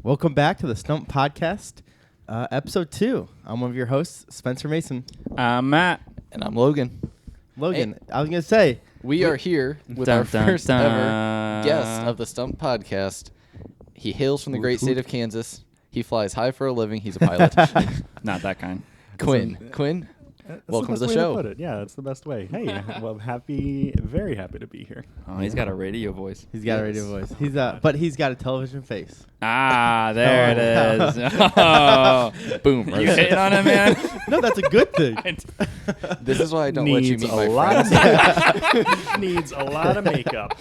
Welcome back to the Stumped podcast, episode 2. I'm one of your hosts, Spencer Mason. I'm Matt. And I'm Logan. Logan, Hey. I was going to say. We are here with our first ever guest of the Stumped podcast. He hails from the great state of Kansas. He flies high for a living. He's a pilot. Not that kind. Quinn, welcome to the show. Yeah, that's the best way. Hey, well, very happy to be here. Oh, he's got a radio voice. He's got a radio voice. But he's got a television face. Ah, there it is. Oh. Boom. You hitting on him, man? No, that's a good thing. This is why I don't let you meet my friends. Needs a lot of makeup.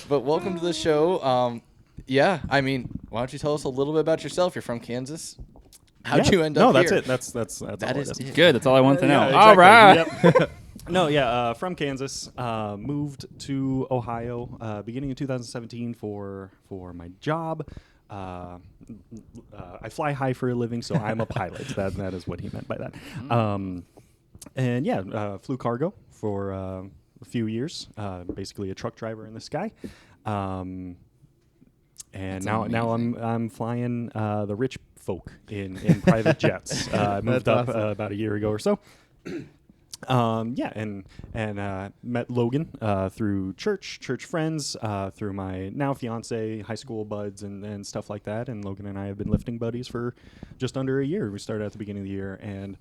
But welcome to the show. Yeah, I mean, why don't you tell us a little bit about yourself? You're from Kansas. How'd you end up here? here? No, that's it. That's all it is. Good. That's all I want to know. Yeah, All right. Yep. No, from Kansas. Moved to Ohio beginning of 2017 for my job. I fly high for a living, so I'm a pilot. That is what he meant by that. Flew cargo for a few years. Basically a truck driver in the sky. And That's now amazing. I'm flying the rich folk in private jets. I moved up about a year ago or so. And met Logan through church friends, through my now fiance, high school buds, and stuff like that. And Logan and I have been lifting buddies for just under a year. We started at the beginning of the year, and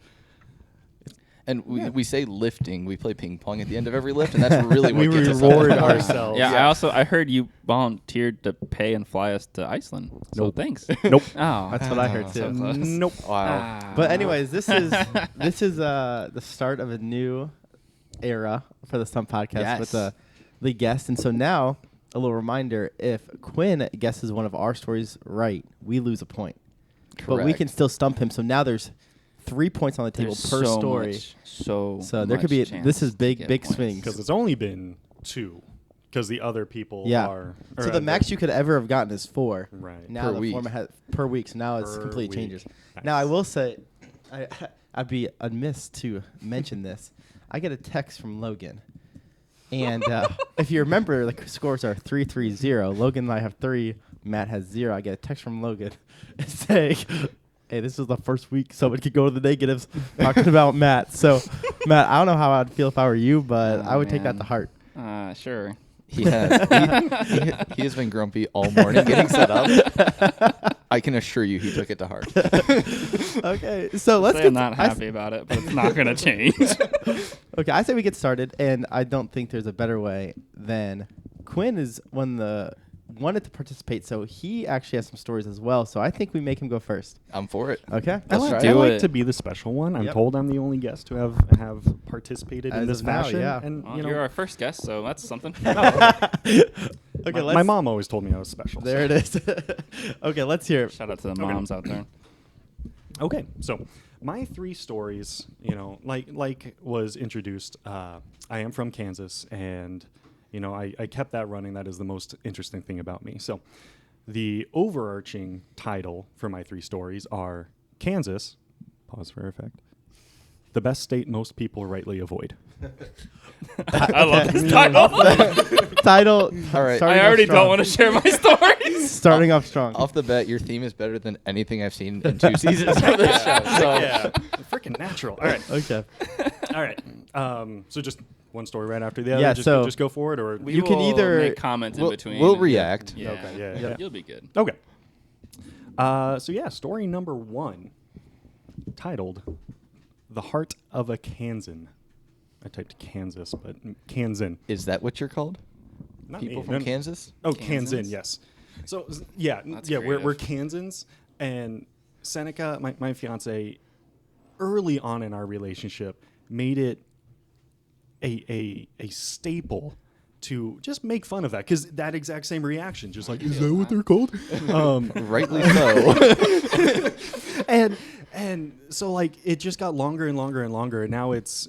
we say lifting. We play ping pong at the end of every lift, and that's really what we gets us reward up. ourselves. Yeah, I heard you volunteered to pay and fly us to Iceland. So Nope. thanks. Nope. Oh, That's what I heard, too. So close. Nope. Wow. But anyways, this is the start of a new era for the Stump podcast with the guest. And so now, a little reminder, if Quinn guesses one of our stories right, we lose a point. But we can still stump him. So now there's 3 points on the table There's per so story. much- so there could be chance this is to big get swings. Because it's only been 2. Because the other people are. So the max you could ever have gotten is 4. Right. Now Per the week. format has per week. So now it's Per completely week. changes. Nice. Now I will say, I'd be amiss to mention this. I get a text from Logan, and if you remember, the scores are 3-3-0. Logan and I have 3. Matt has 0. I get a text from Logan saying, "Hey, this is the first week someone could go to the negatives talking about Matt." So, Matt, I don't know how I'd feel if I were you, but I would take that to heart. Sure. He has been grumpy all morning getting set up. I can assure you he took it to heart. Okay, so let's Say get I'm not happy about it, but it's not going to change. Okay, I say we get started, and I don't think there's a better way than Quinn is wanted to participate, so he actually has some stories as well. So I think we make him go first. I'm for it. Okay, Let's try I it. like to be the special one. I'm Yep. told I'm the only guest to have participated As in this of now, fashion. yeah. And Well, you know, you're our first guest, so that's something. Okay, my mom always told me I was special. There it is. Okay, let's hear it. Shout out to the moms out there. Okay, so my 3 stories, like was introduced. I am from Kansas, and I kept that running. That is the most interesting thing about me. So, the overarching title for my 3 stories are Kansas. Pause for effect. The best state most people rightly avoid. I love this title. Title. All right. I already don't want to share my stories. Starting off strong. Off the bat, your theme is better than anything I've seen in 2 seasons of this show. So Yeah, freaking natural. All right, Okay. all right. So just one story right after the other. Yeah, Just so- just go for it, or We You can will either- make comments in between. we'll and- react. Yeah. Okay, yeah, yeah. You'll be good. Okay. Story number 1, titled "The Heart of a Kansan." I typed Kansas, but Kansan. Is that what you're called? Not People me. from No, no. Kansas? Oh, Kansans? Kansan, yes. So yeah, That's we're creative. Kansans, and Seneca, my fiance, early on in our relationship, made it a staple to just make fun of that, because that exact same reaction, just like, is that what they're called? Rightly so. And so like it just got longer and longer and longer, and now it's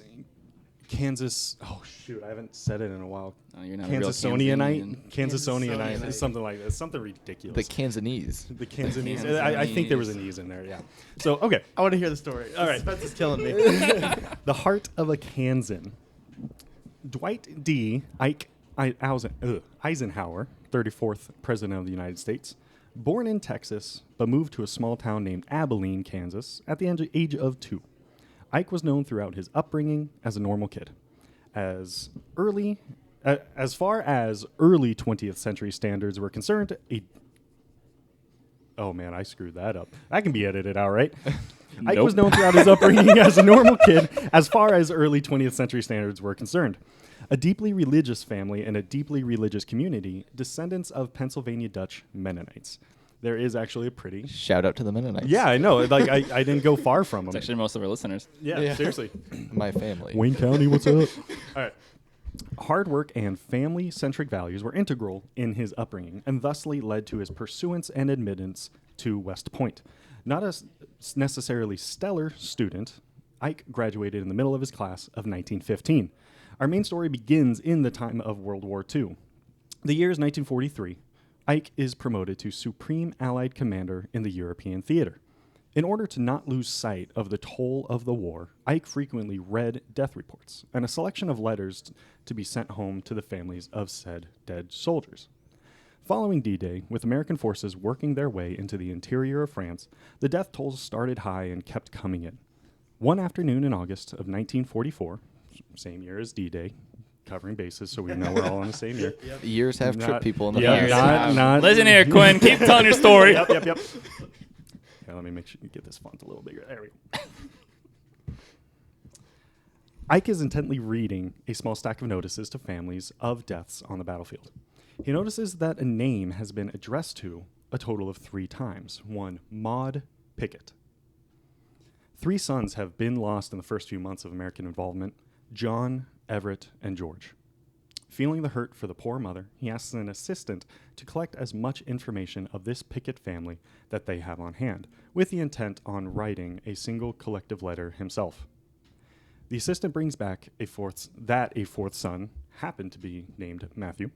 Kansas. Oh shoot, I haven't said it in a while. Oh, you're not a real Kansasonianite, Kansanian. Kansasonianite, it's something like that. It's something ridiculous. The Kansanese. The Kansanese. I think there was an ease in there. Yeah. So okay, I want to hear the story. All right. Spence is killing me. the heart of a Kansan. Dwight D. Ike Eisenhower, 34th President of the United States, born in Texas, but moved to a small town named Abilene, Kansas, at the age of 2. Ike was known throughout his upbringing as a normal kid. As far as early 20th century standards were concerned, oh man, I screwed that up. That can be edited out, right? Ike was known throughout his upbringing as a normal kid, as far as early 20th century standards were concerned. A deeply religious family and a deeply religious community, descendants of Pennsylvania Dutch Mennonites. There is actually a pretty... Shout out to the Mennonites. Yeah, I know. Like I didn't go far from them. It's actually most of our listeners. Yeah, seriously. My family. Wayne County, what's up? All right. Hard work and family-centric values were integral in his upbringing and thusly led to his pursuance and admittance to West Point. Not a necessarily stellar student, Ike graduated in the middle of his class of 1915. Our main story begins in the time of World War II. The year is 1943. Ike is promoted to Supreme Allied Commander in the European Theater. In order to not lose sight of the toll of the war, Ike frequently read death reports and a selection of letters to be sent home to the families of said dead soldiers. Following D-Day, with American forces working their way into the interior of France, the death tolls started high and kept coming in. One afternoon in August of 1944, same year as D-Day, covering bases so we know we're all in the same year. Yep. Years have tripped people in the yeah, past. not Listen here, Quinn. Keep telling your story. Yep. Yeah, let me make sure you get this font a little bigger. There we go. Ike is intently reading a small stack of notices to families of deaths on the battlefield. He notices that a name has been addressed to a total of 3 times. One, Maud Pickett. 3 sons have been lost in the first few months of American involvement: John, Everett, and George. Feeling the hurt for the poor mother, he asks an assistant to collect as much information of this Pickett family that they have on hand, with the intent on writing a single collective letter himself. The assistant brings back a fourth son, happened to be named Matthew,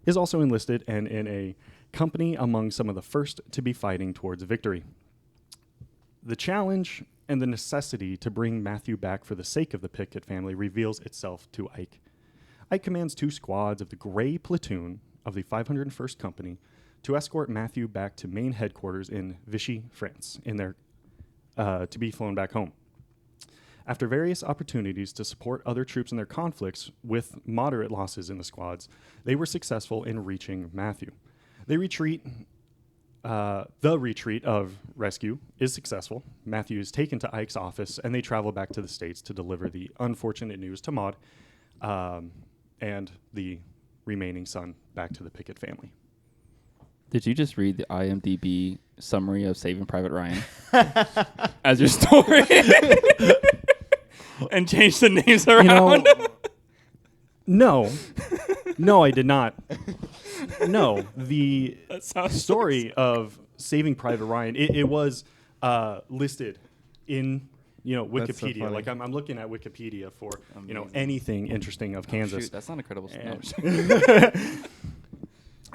is also enlisted and in a company among some of the first to be fighting towards victory. The challenge and the necessity to bring Matthew back for the sake of the Pickett family reveals itself to Ike. Ike commands 2 squads of the Gray Platoon of the 501st Company to escort Matthew back to main headquarters in Vichy, France, to be flown back home. After various opportunities to support other troops in their conflicts with moderate losses in the squads, they were successful in reaching Matthew. The retreat of rescue is successful. Matthew is taken to Ike's office, and they travel back to the States to deliver the unfortunate news to Maud and the remaining son back to the Pickett family. Did you just read the IMDb summary of Saving Private Ryan as your story and change the names around? No, I did not. No, the story of Saving Private Ryan, it was listed in Wikipedia. So like I'm looking at Wikipedia for anything interesting of Kansas. Shoot, that's not incredible.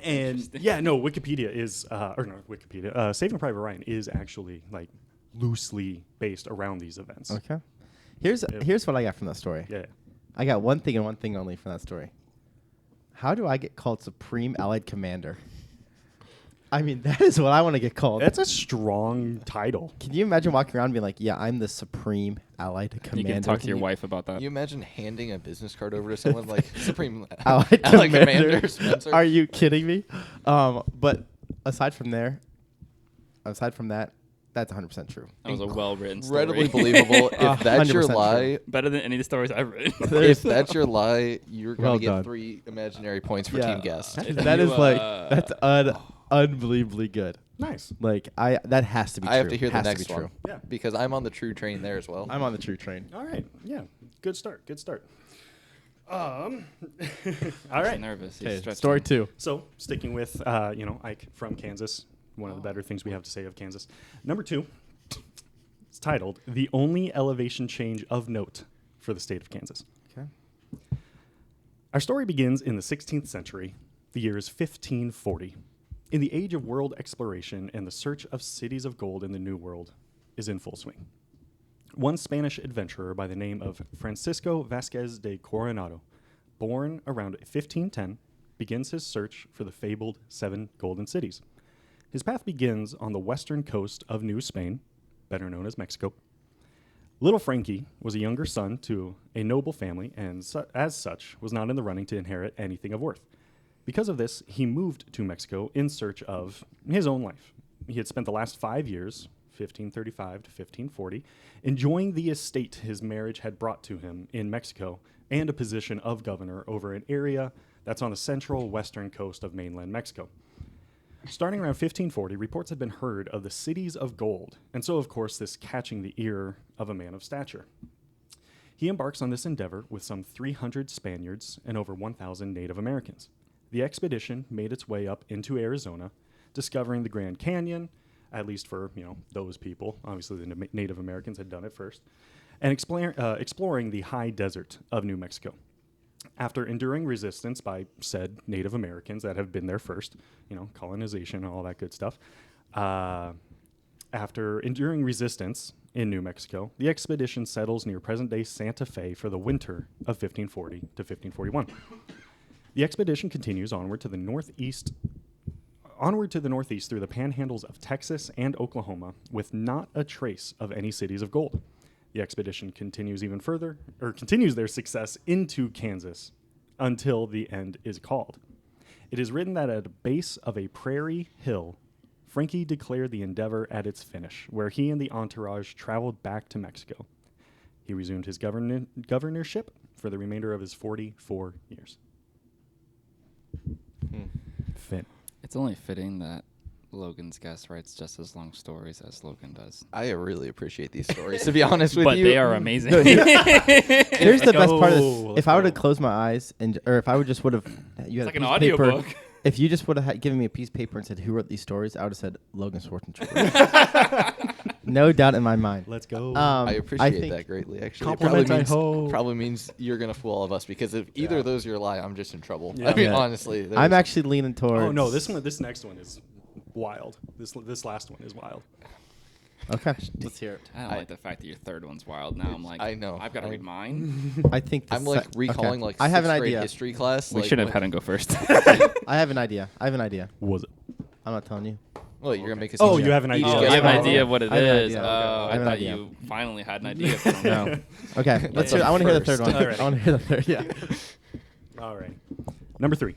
And Wikipedia is Saving Private Ryan is actually like loosely based around these events. Okay. Here's what I got from that story. Yeah. I got one thing and one thing only from that story. How do I get called Supreme Allied Commander? I mean, that is what I want to get called. That's a strong title. Can you imagine walking around and being like, yeah, I'm the Supreme Allied Commander? You can talk to your wife about that. Can you imagine handing a business card over to someone like Supreme Allied Commander Spencer? Are you kidding me? But aside from that, that's 100% true. That was a well-written story. Incredibly believable. If that's your 100% lie, Better than any of the stories I've written. if that's your lie, you're Well going to get done. 3 imaginary points for Yeah. team guest. That is that's unbelievably good. Nice. Like that has to be true. I have to hear the Has next be one true. Yeah. because I'm on the true train there as well. I'm on the true train. All right. Yeah. Good start. All He's right. nervous. He's Okay, stretching. story 2. So sticking with Ike from Kansas, one of the better things we have to say of Kansas. Number 2, it's titled "The Only Elevation Change of Note for the State of Kansas." Okay. Our story begins in the 16th century. The year is 1540. In the age of world exploration and the search of cities of gold in the New World is in full swing. One Spanish adventurer by the name of Francisco Vasquez de Coronado born around 1510, begins his search for the fabled 7 golden cities. His path begins on the western coast of New Spain, better known as Mexico. Little Frankie was a younger son to a noble family and as such was not in the running to inherit anything of worth. Because of this, he moved to Mexico in search of his own life. He had spent the last 5 years, 1535 to 1540, enjoying the estate his marriage had brought to him in Mexico and a position of governor over an area that's on the central western coast of mainland Mexico. Starting around 1540, reports had been heard of the cities of gold, and so, of course, this catching the ear of a man of stature. He embarks on this endeavor with some 300 Spaniards and over 1,000 Native Americans. The expedition made its way up into Arizona, discovering the Grand Canyon, at least for those people. Obviously, the Native Americans had done it first, and exploring the high desert of New Mexico. After enduring resistance by said Native Americans that have been there first, colonization and all that good stuff, after enduring resistance in New Mexico, the expedition settles near present-day Santa Fe for the winter of 1540 to 1541. The expedition continues onward to the northeast through the panhandles of Texas and Oklahoma, with not a trace of any cities of gold. The expedition continues their success into Kansas until the end is called. It is written that at the base of a prairie hill, Frankie declared the endeavor at its finish, where he and the entourage traveled back to Mexico. He resumed his governorship for the remainder of his 44 years. Finn. It's only fitting that Logan's guest writes just as long stories as Logan does. I really appreciate these stories, to be honest with but you. But they are amazing. Here's the best part of this. If I would have closed my eyes or if I would just would have, you had it's like a an piece of audiobook. paper. If you just would have given me a piece of paper and said who wrote these stories, I would have said Logan Schwarzenegger. No doubt in my mind. Let's go. I appreciate that greatly, actually. It probably means you're going to fool all of us, because if either of those are a lie, I'm just in trouble. Yeah. I mean, honestly. I'm actually leaning towards... Oh, no, this next one is wild. This last one is wild. Okay, let's hear it. I don't like the fact that your third one's wild. Now I'm like, I know. I've got to read mine. I think I'm like recalling I have an sixth grade idea. history class. We should have had him go first. I have an idea. Was it? I'm not telling you. Well, you're going to make us... Oh, you have an idea. Oh, you have an idea of what it I have an is. idea. I an thought idea. you finally had an idea. No. Okay, let's the hear. I want to hear the first. third one. All right. I want to hear the third. Yeah. All right. Number 3.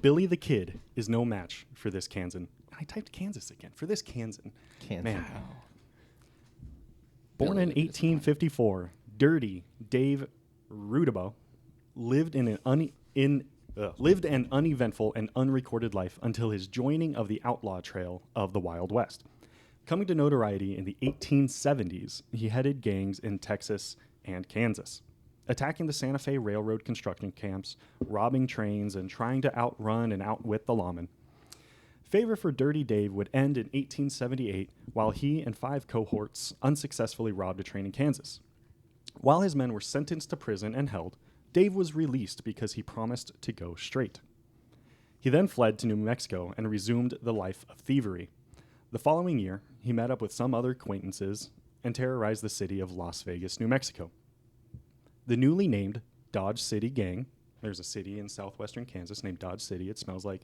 Billy the Kid is no match for this Kansan. I typed Kansas again. For this Kansan. Kansas. Man. Born in 1854, Dirty Dave Rudabo lived an uneventful and unrecorded life until his joining of the outlaw trail of the Wild West. Coming to notoriety in the 1870s, he headed gangs in Texas and Kansas, attacking the Santa Fe Railroad construction camps, robbing trains, and trying to outrun and outwit the lawmen. Favor for Dirty Dave would end in 1878 while he and 5 cohorts unsuccessfully robbed a train in Kansas. While his men were sentenced to prison and held, Dave was released because he promised to go straight. He then fled to New Mexico and resumed the life of thievery. The following year, he met up with some other acquaintances and terrorized the city of Las Vegas, New Mexico. The newly named Dodge City Gang, there's a city in southwestern Kansas named Dodge City. It smells like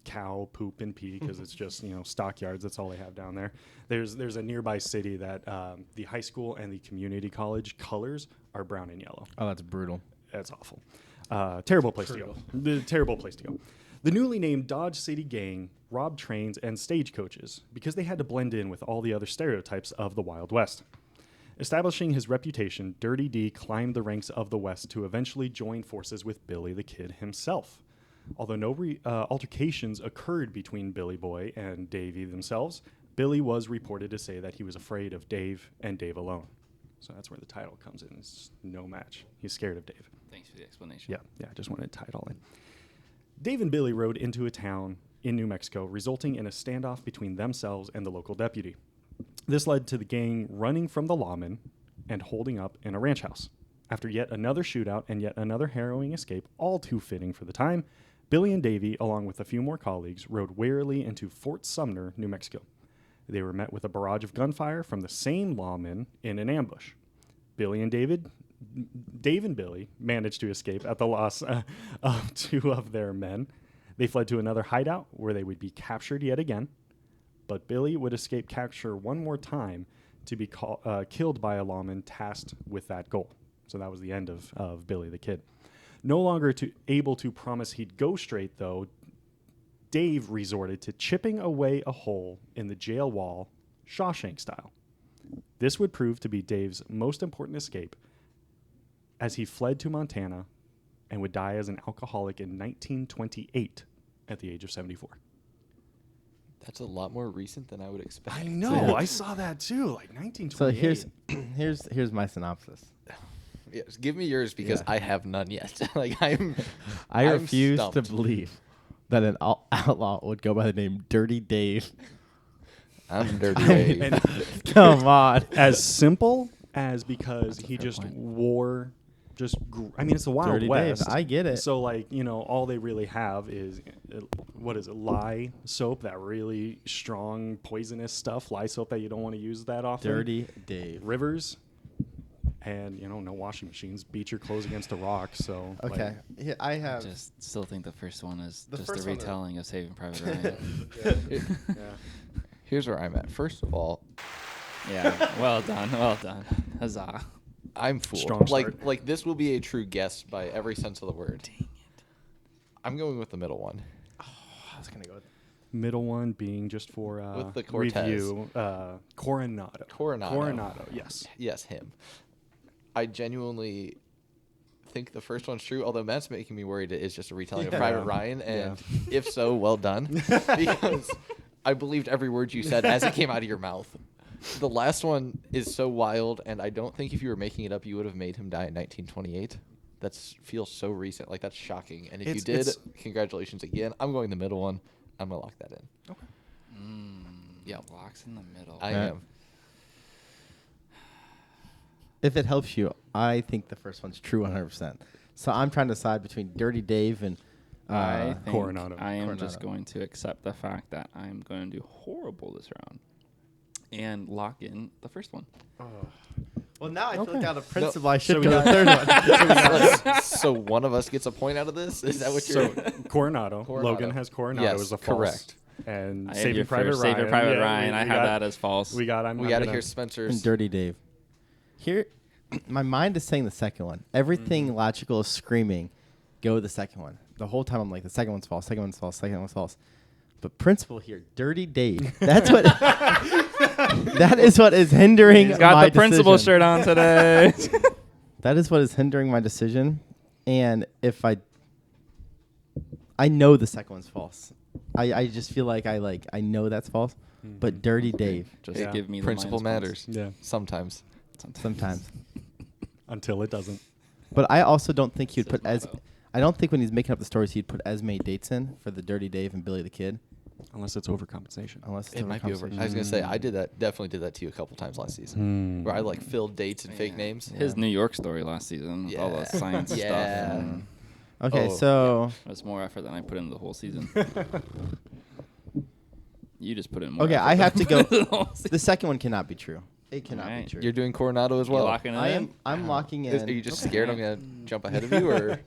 cow poop and pee because it's just stockyards. That's all they have down there. There's a nearby city that the high school and the community college colors are brown and yellow. Oh, that's brutal. That's awful. Terrible place to go. Terrible place to go. The newly named Dodge City Gang robbed trains and stagecoaches because they had to blend in with all the other stereotypes of the Wild West. Establishing his reputation, Dirty D climbed the ranks of the West to eventually join forces with Billy the Kid himself. Although no altercations occurred between Billy Boy and Davey themselves, Billy was reported to say that he was afraid of Dave and Dave alone. So that's where the title comes in. It's no match. He's scared of Dave. Thanks for the explanation. Yeah, I just wanted to tie it all in. Dave and Billy rode into a town in New Mexico, resulting in a standoff between themselves and the local deputy. This led to the gang running from the lawmen and holding up in a ranch house. After yet another shootout and yet another harrowing escape, all too fitting for the time, Billy and Davey, along with a few more colleagues, rode warily into Fort Sumner, New Mexico. They were met with a barrage of gunfire from the same lawmen in an ambush. Billy and Dave and Billy managed to escape at the loss of 2 of their men. They fled to another hideout where they would be captured yet again, but Billy would escape capture one more time to be killed by a lawman tasked with that goal. So that was the end of Billy the Kid. No longer able to promise he'd go straight, though, Dave resorted to chipping away a hole in the jail wall, Shawshank style. This would prove to be Dave's most important escape, as he fled to Montana and would die as an alcoholic in 1928 at the age of 74. That's a lot more recent than I would expect. I know. I saw that too, like 1928. So here's my synopsis. Yes, give me yours because Yeah. I have none yet. I refuse stumped. to believe that an outlaw would go by the name Dirty Dave. I'm Dirty Dave. And Come on. as simple as because he fair just point. wore I mean, it's the Wild Dirty West. Dave. I get it. So, like, all they really have is, what is it, lye soap, that really strong, poisonous stuff, lye soap that you don't want to use that often. Dirty Dave. Rivers, and, no washing machines. Beat your clothes against a rock, so. Okay. Yeah, I I have. just still think the first one is The just a first one is- retelling of Saving Private Ryan. Yeah. Here's where I'm at. First of all, Yeah, well done, huzzah. I'm fooled. Strong start. Like this will be a true guess by every sense of the word. Dang it. I'm going with the middle one. I was going to go with. Middle one being just for With the Cortez. review, Coronado. Coronado. Yes. Yes, him. I genuinely think the first one's true, although Matt's making me worried it is just a retelling of Yeah. Private Ryan, and if so, well done. Because I believed every word you said as it came out of your mouth. The last one is so wild, and I don't think if you were making it up, you would have made him die in 1928. That feels so recent. Like, that's shocking. And if you did, congratulations again. I'm going the middle one. I'm going to lock that in. Yeah, locks in the middle. I Matt? am. If it helps you, I think the first one's true 100%. So I'm trying to decide between Dirty Dave and I think Coronado. I am just Coronado. going to accept the fact that I'm going to do horrible this round and lock in the first one. Well, now I feel Okay. like out of principle, I So should we go the third one. So one of us gets a point out of this? Is that what you're... So, Coronado. Coronado. Logan has Coronado Yes, as a false. correct. And I had Saving your Private first Ryan. Saving Private Yeah, Ryan. I we have got- that as false. We got to hear Spencer's... And Dirty Dave. Here, my mind is saying the second one. Everything logical is screaming, go with the second one. The whole time I'm like, the second one's false, second one's false, second one's false. But principle here, Dirty Dave. That's what. That is what is hindering He's got my the principal decision. shirt on today. That is what is hindering my decision. And if I know the second one's false. I just feel like I know that's false. But Dirty Dave, Just Yeah. give me the Principle minus matters. Yeah. Sometimes. sometimes. Until it doesn't. But I also don't think he'd Says put motto. I don't think when he's making up the stories he'd put Esme dates in for the Dirty Dave and Billy the Kid, Unless it's overcompensation. unless it's It might be over. overcompensation. I was going to say, I definitely did that to you a couple times last season. Where I filled dates and fake Yeah. names. His New York story last season with all the Yeah. science Yeah. stuff. And Okay, Oh, so it was more effort than I put into the whole season. You just put in more okay, effort I have than to I go. put in the whole season. The second one cannot be true. It cannot Alright. be true. You're doing Coronado as You well. locking it I in? am. I'm locking in. Are you just scared I'm going to jump ahead of you? Or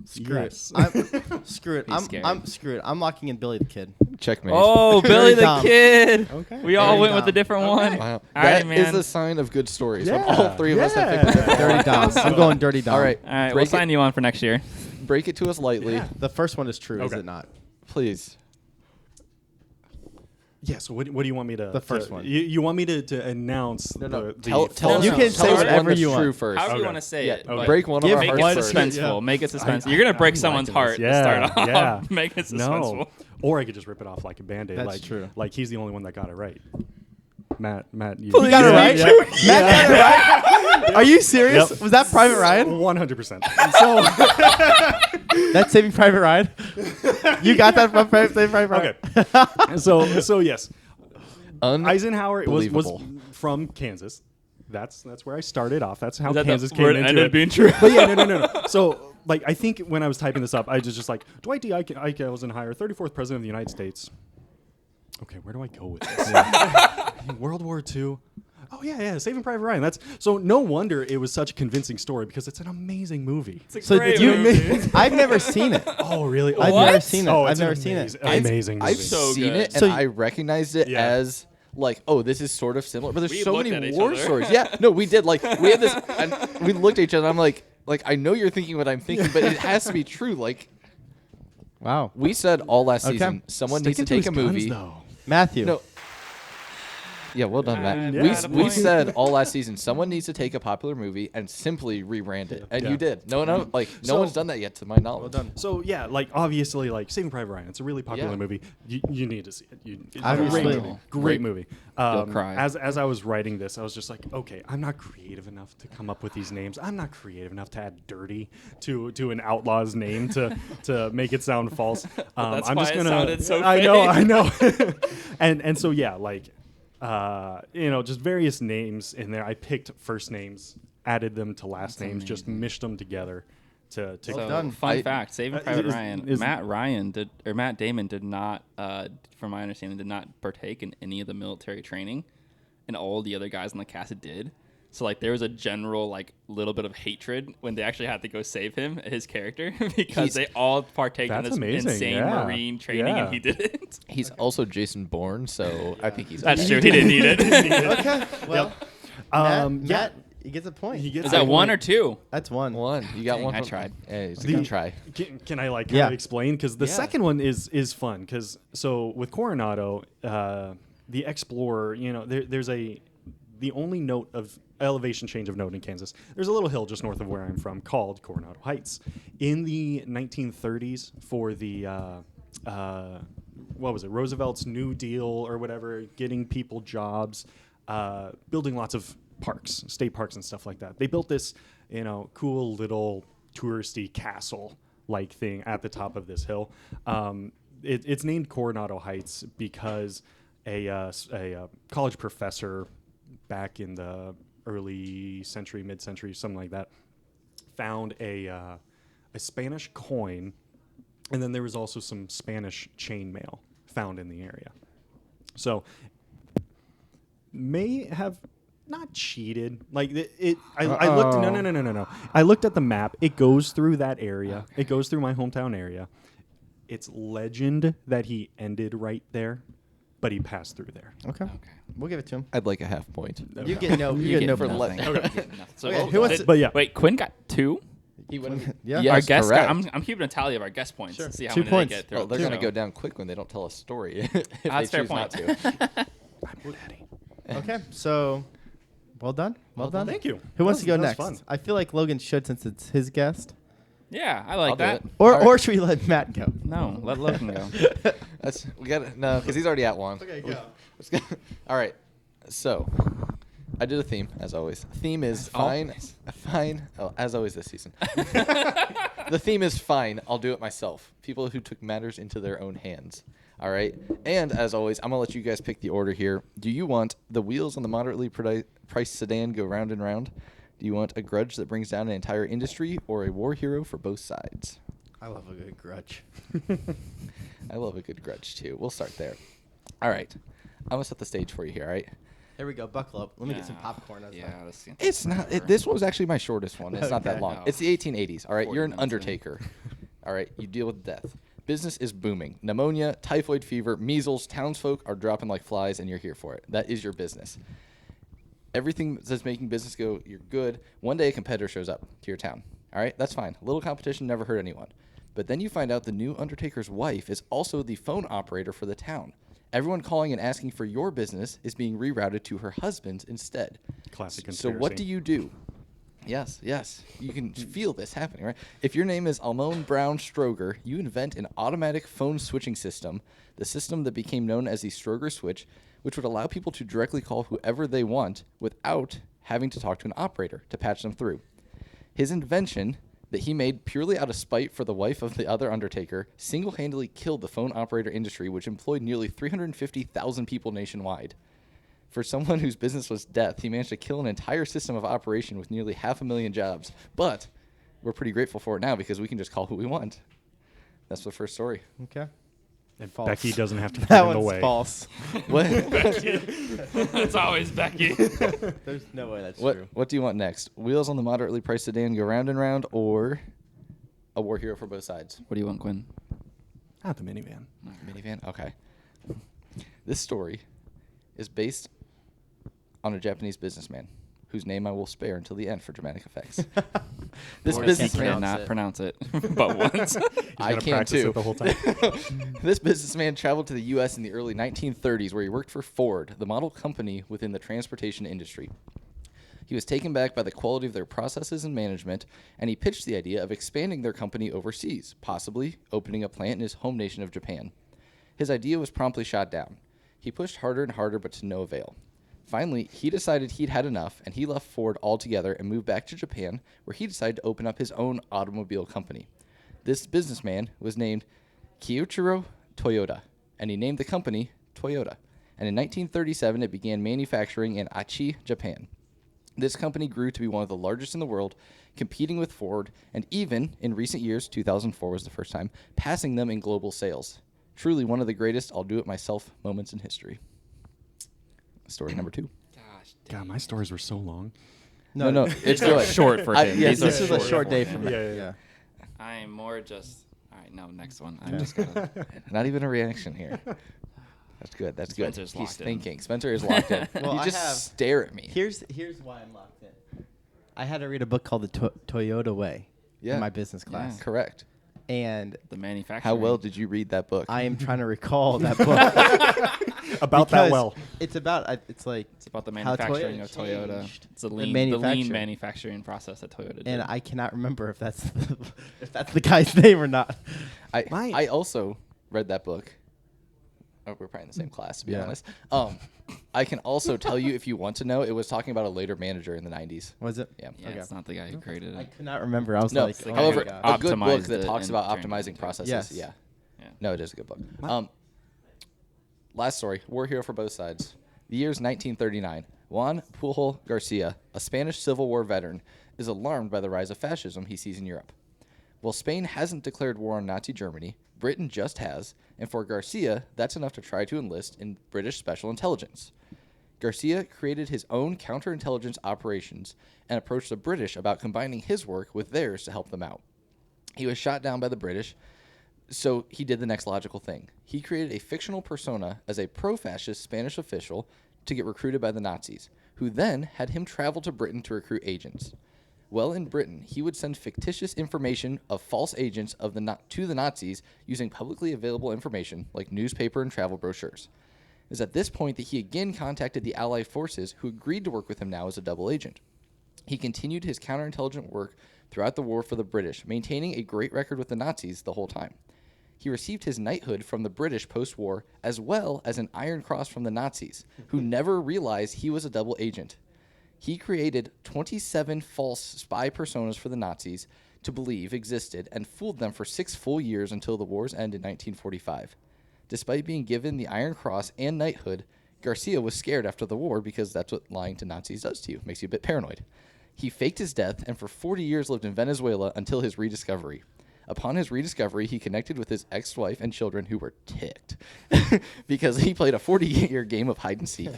Screw Yes. it. Screw it. He's scared. I'm screw it. I'm locking in Billy the Kid. checkmate? Oh, Billy the dumb. Kid. Okay. We all Very went with a dumb. different one. Wow. All That right, is man. the sign of good stories. Yeah. When all three of us have picked a Yeah. different Dirty one. dumb. I'm going dirty dumb. All right. All right, we'll break, sign you on for next year. break it to us lightly, Yeah. The first one is true, is Okay. it not? please. Yeah, so what do you want me to... The first to- one. You want me to announce No, no. the Tell No, us, you can tell say us whatever one that's you want. true first. However you Okay. want to say Yeah, it. but break one of Give our me Make hearts it first. suspenseful. Yeah. Make it suspenseful. You're gonna break someone's heart Yeah, to start off. yeah. Make it No. suspenseful. Or I could just rip it off like a Band-Aid. That's like, true. Like he's the only one that got it right. Matt, you You got it right? Yeah. Matt got it right? Are you serious? Yep. Was that Private Ryan? 100%. So That's Saving Private Ryan? You got that from Saving Private Ryan? okay. So yes, Eisenhower was Unbelievable. from Kansas. That's where I started off. That's how Is that Kansas the came word into ended it. being true? But yeah, no. So like I think when I was typing this up, I was just like Dwight D. Eisenhower, 34th president of the United States. Okay, where do I go with this? World War II. Oh yeah, Saving Private Ryan. That's so no wonder it was such a convincing story because it's an amazing movie. It's a So great you, movie. I've never seen it. Oh really? I've What? never seen it. Oh, I've it's never seen it. Amazing movie. I've So seen good. it, and So I recognized it Yeah. as like, oh, this is sort of similar. But there's We so looked many at each war other. stories. Yeah, no, we did. Like, we had this, and we looked at each other. And I'm like, I know you're thinking what I'm thinking, but it has to be true. Like, Wow. we said all last Okay. season, someone needs to Sticking take a his guns, movie. though. Matthew. No. Yeah, well done, Matt. Yeah, We, got a we point. said all last season, someone needs to take a popular movie and simply rebrand it, and Yeah. you did. No, no So- one's done that yet, to my knowledge. Well done. So yeah, like obviously, like Saving Private Ryan. It's a really popular Yeah. movie. You need to see it. It's a Obviously. great movie. Great movie. cry. As I was writing this, I was just like, okay, I'm not creative enough to come up with these names. I'm not creative enough to add "dirty" to an outlaw's name to make it sound false. That's I'm why just it gonna. sounded so I know. fake. and so yeah, like just various names in there. I picked first names, added them to last names, just mished them together to Well So, done. fun fact: Saving Private is- Ryan. is- Matt Damon did not, from my understanding, did not partake in any of the military training, and all the other guys on the cast did. So like there was a general like little bit of hatred when they actually had to go save him, his character, because they all partake in That's this amazing, insane yeah. Marine training, Yeah. and he didn't. He's also Jason Bourne, so I think he's. That's true. He didn't need it. Okay. Well, Matt, yeah. Matt, he gets a point. He gets Is that a one point. or two? That's one. One. You got Dang, one. I from- tried. Hey, it's a The- good try. Can I like kind Yeah. of explain? Because the Yeah. second one is fun. Because so with Coronado, the Explorer, there's the only note of elevation change of note in Kansas. There's a little hill just north of where I'm from called Coronado Heights. In the 1930s, for the what was it, Roosevelt's New Deal or whatever, getting people jobs, building lots of parks, state parks and stuff like that. They built this, cool little touristy castle-like thing at the top of this hill. It's named Coronado Heights because a college professor back in the early century, mid-century, something like that, found a Spanish coin, and then there was also some Spanish chainmail found in the area. So may have not cheated. Like I looked. No. I looked at the map. It goes through that area. Okay. It goes through my hometown area. It's legend that he ended right there, but he passed through there. Okay. Okay. We'll give it to him. I'd like a half point. You get no. You get no for nothing. let. You get nothing. So Okay, who wants did- to- But yeah. Wait, Quinn got two. He wouldn't. Yeah. Yes, Our guest correct. I'm keeping a tally of our guest points Sure. to see how 2 many points. they get through. Well, they're the going to show. go down quick when they don't tell a story. if That's they fair choose not point. to. I'm ready. Okay. So, well done. Well done. Thank you. Who wants That to go was next? fun. I feel like Logan should since it's his guest. Yeah, I like I'll do that. it. Or All right. or should we let Matt go? No, let Logan go. We got no, because he's already at one. Okay, go. Let's go. All right. So, I did a theme as always. Theme is Oh, fine. nice. Fine. Oh, as always this season. The theme is fine. I'll do it myself. People who took matters into their own hands. All right. And as always, I'm gonna let you guys pick the order here. Do you want the wheels on the moderately priced sedan go round and round? Do you want a grudge that brings down an entire industry, or a war hero for both sides? I love a good grudge. I love a good grudge too. We'll start there. All right. I'm gonna set the stage for you here. All right. Here we go. Buckle up. Let me get some Yeah. popcorn. As Yeah, well. this seems It's not. forever. This was actually my shortest one. It's not that Okay. long. No. It's the 1880s. All right. 40 You're an minutes in. undertaker. All right. You deal with death. Business is booming. Pneumonia, typhoid fever, measles. Townsfolk are dropping like flies, and you're here for it. That is your business. Everything that's making business go, you're good. One day a competitor shows up to your town. All right. That's fine. A little competition never hurt anyone. But then you find out the new undertaker's wife is also the phone operator for the town. Everyone calling and asking for your business is being rerouted to her husband's instead. Classic So what do conspiracy. you do? Yes, yes. You can feel this happening, right? If your name is Almone Brown Stroger, you invent an automatic phone switching system, the system that became known as the Stroger switch, which would allow people to directly call whoever they want without having to talk to an operator to patch them through. His invention that he made purely out of spite for the wife of the other undertaker single-handedly killed the phone operator industry, which employed nearly 350,000 people nationwide. For someone whose business was death, he managed to kill an entire system of operation with nearly 500,000 jobs. But we're pretty grateful for it now because we can just call who we want. That's the first story. Okay. And False. Becky doesn't have to get That in the one's way. false. What? It's always Becky. There's no way that's what? true. What do you want next? Wheels on the moderately priced sedan go round and round, or a war hero for both sides? What do you want, Quinn? Not the minivan. Minivan? Okay. This story is based on a Japanese businessman whose name I will spare until the end for dramatic effects. This Or businessman, cannot pronounce it, but once. I Gotta can practice too. it the whole time. This businessman traveled to the U.S. in the early 1930s, where he worked for Ford, the model company within the transportation industry. He was taken back by the quality of their processes and management, and he pitched the idea of expanding their company overseas, possibly opening a plant in his home nation of Japan. His idea was promptly shot down. He pushed harder and harder, but to no avail. Finally, he decided he'd had enough, and he left Ford altogether and moved back to Japan, where he decided to open up his own automobile company. This businessman was named Kiichiro Toyota, and he named the company Toyota. And in 1937, it began manufacturing in Aichi, Japan. This company grew to be one of the largest in the world, competing with Ford, and even, in recent years, 2004 was the first time, passing them in global sales. Truly one of the greatest I'll-do-it-myself moments in history. Story number 2. Gosh, God, my stories were so long. No, it's good. short for him. Yes, This These was are a short day for me. Yeah. I am more just. All right, no, next one. I'm just gonna. Not even a reaction here. That's good. That's good. Spencer's He's locked in. thinking. Spencer is locked in. Well, you I just have- stare at me. Here's why I'm locked in. I had to read a book called The Toyota Way Yeah. in my business class. Correct. And The manufacturer. How well did you read that book? I am trying to recall that book. About that Because well. It's about, it's like, It's about the how manufacturing Toyota of Toyota. changed It's the the lean manufacturing. manufacturing process that Toyota did. and I cannot remember if that's the guy's name or not. I also read that book. Oh, we're probably in the same class, to be Yeah. honest. I can also tell you, if you want to know, it was talking about a later manager in the 90s. Was it? Yeah. yeah, Okay. it's not the guy who created I it. could not remember. I was No, like, the oh guy my however, who God. a good book optimized that it talks and about turned it optimizing into- processes. Yes. Yeah. Yeah. No, it is a good book. Last story. War hero for both sides. The year's 1939. Juan Pujol Garcia, a Spanish Civil War veteran, is alarmed by the rise of fascism he sees in Europe. While Spain hasn't declared war on Nazi Germany, Britain just has, and for Garcia, that's enough to try to enlist in British Special Intelligence. Garcia created his own counterintelligence operations and approached the British about combining his work with theirs to help them out. He was shot down by the British, so he did the next logical thing. He created a fictional persona as a pro-fascist Spanish official to get recruited by the Nazis, who then had him travel to Britain to recruit agents. Well, in Britain, he would send fictitious information of false agents to the Nazis using publicly available information like newspaper and travel brochures. It was at this point that he again contacted the Allied forces, who agreed to work with him now as a double agent. He continued his counterintelligence work throughout the war for the British, maintaining a great record with the Nazis the whole time. He received his knighthood from the British post-war, as well as an Iron Cross from the Nazis, who never realized he was a double agent. He created 27 false spy personas for the Nazis to believe existed and fooled them for 6 full years until the war's end in 1945. Despite being given the Iron Cross and knighthood, Garcia was scared after the war because that's what lying to Nazis does to you. Makes you a bit paranoid. He faked his death and for 40 years lived in Venezuela until his rediscovery. Upon his rediscovery, he connected with his ex-wife and children, who were ticked because he played a 40-year game of hide-and-seek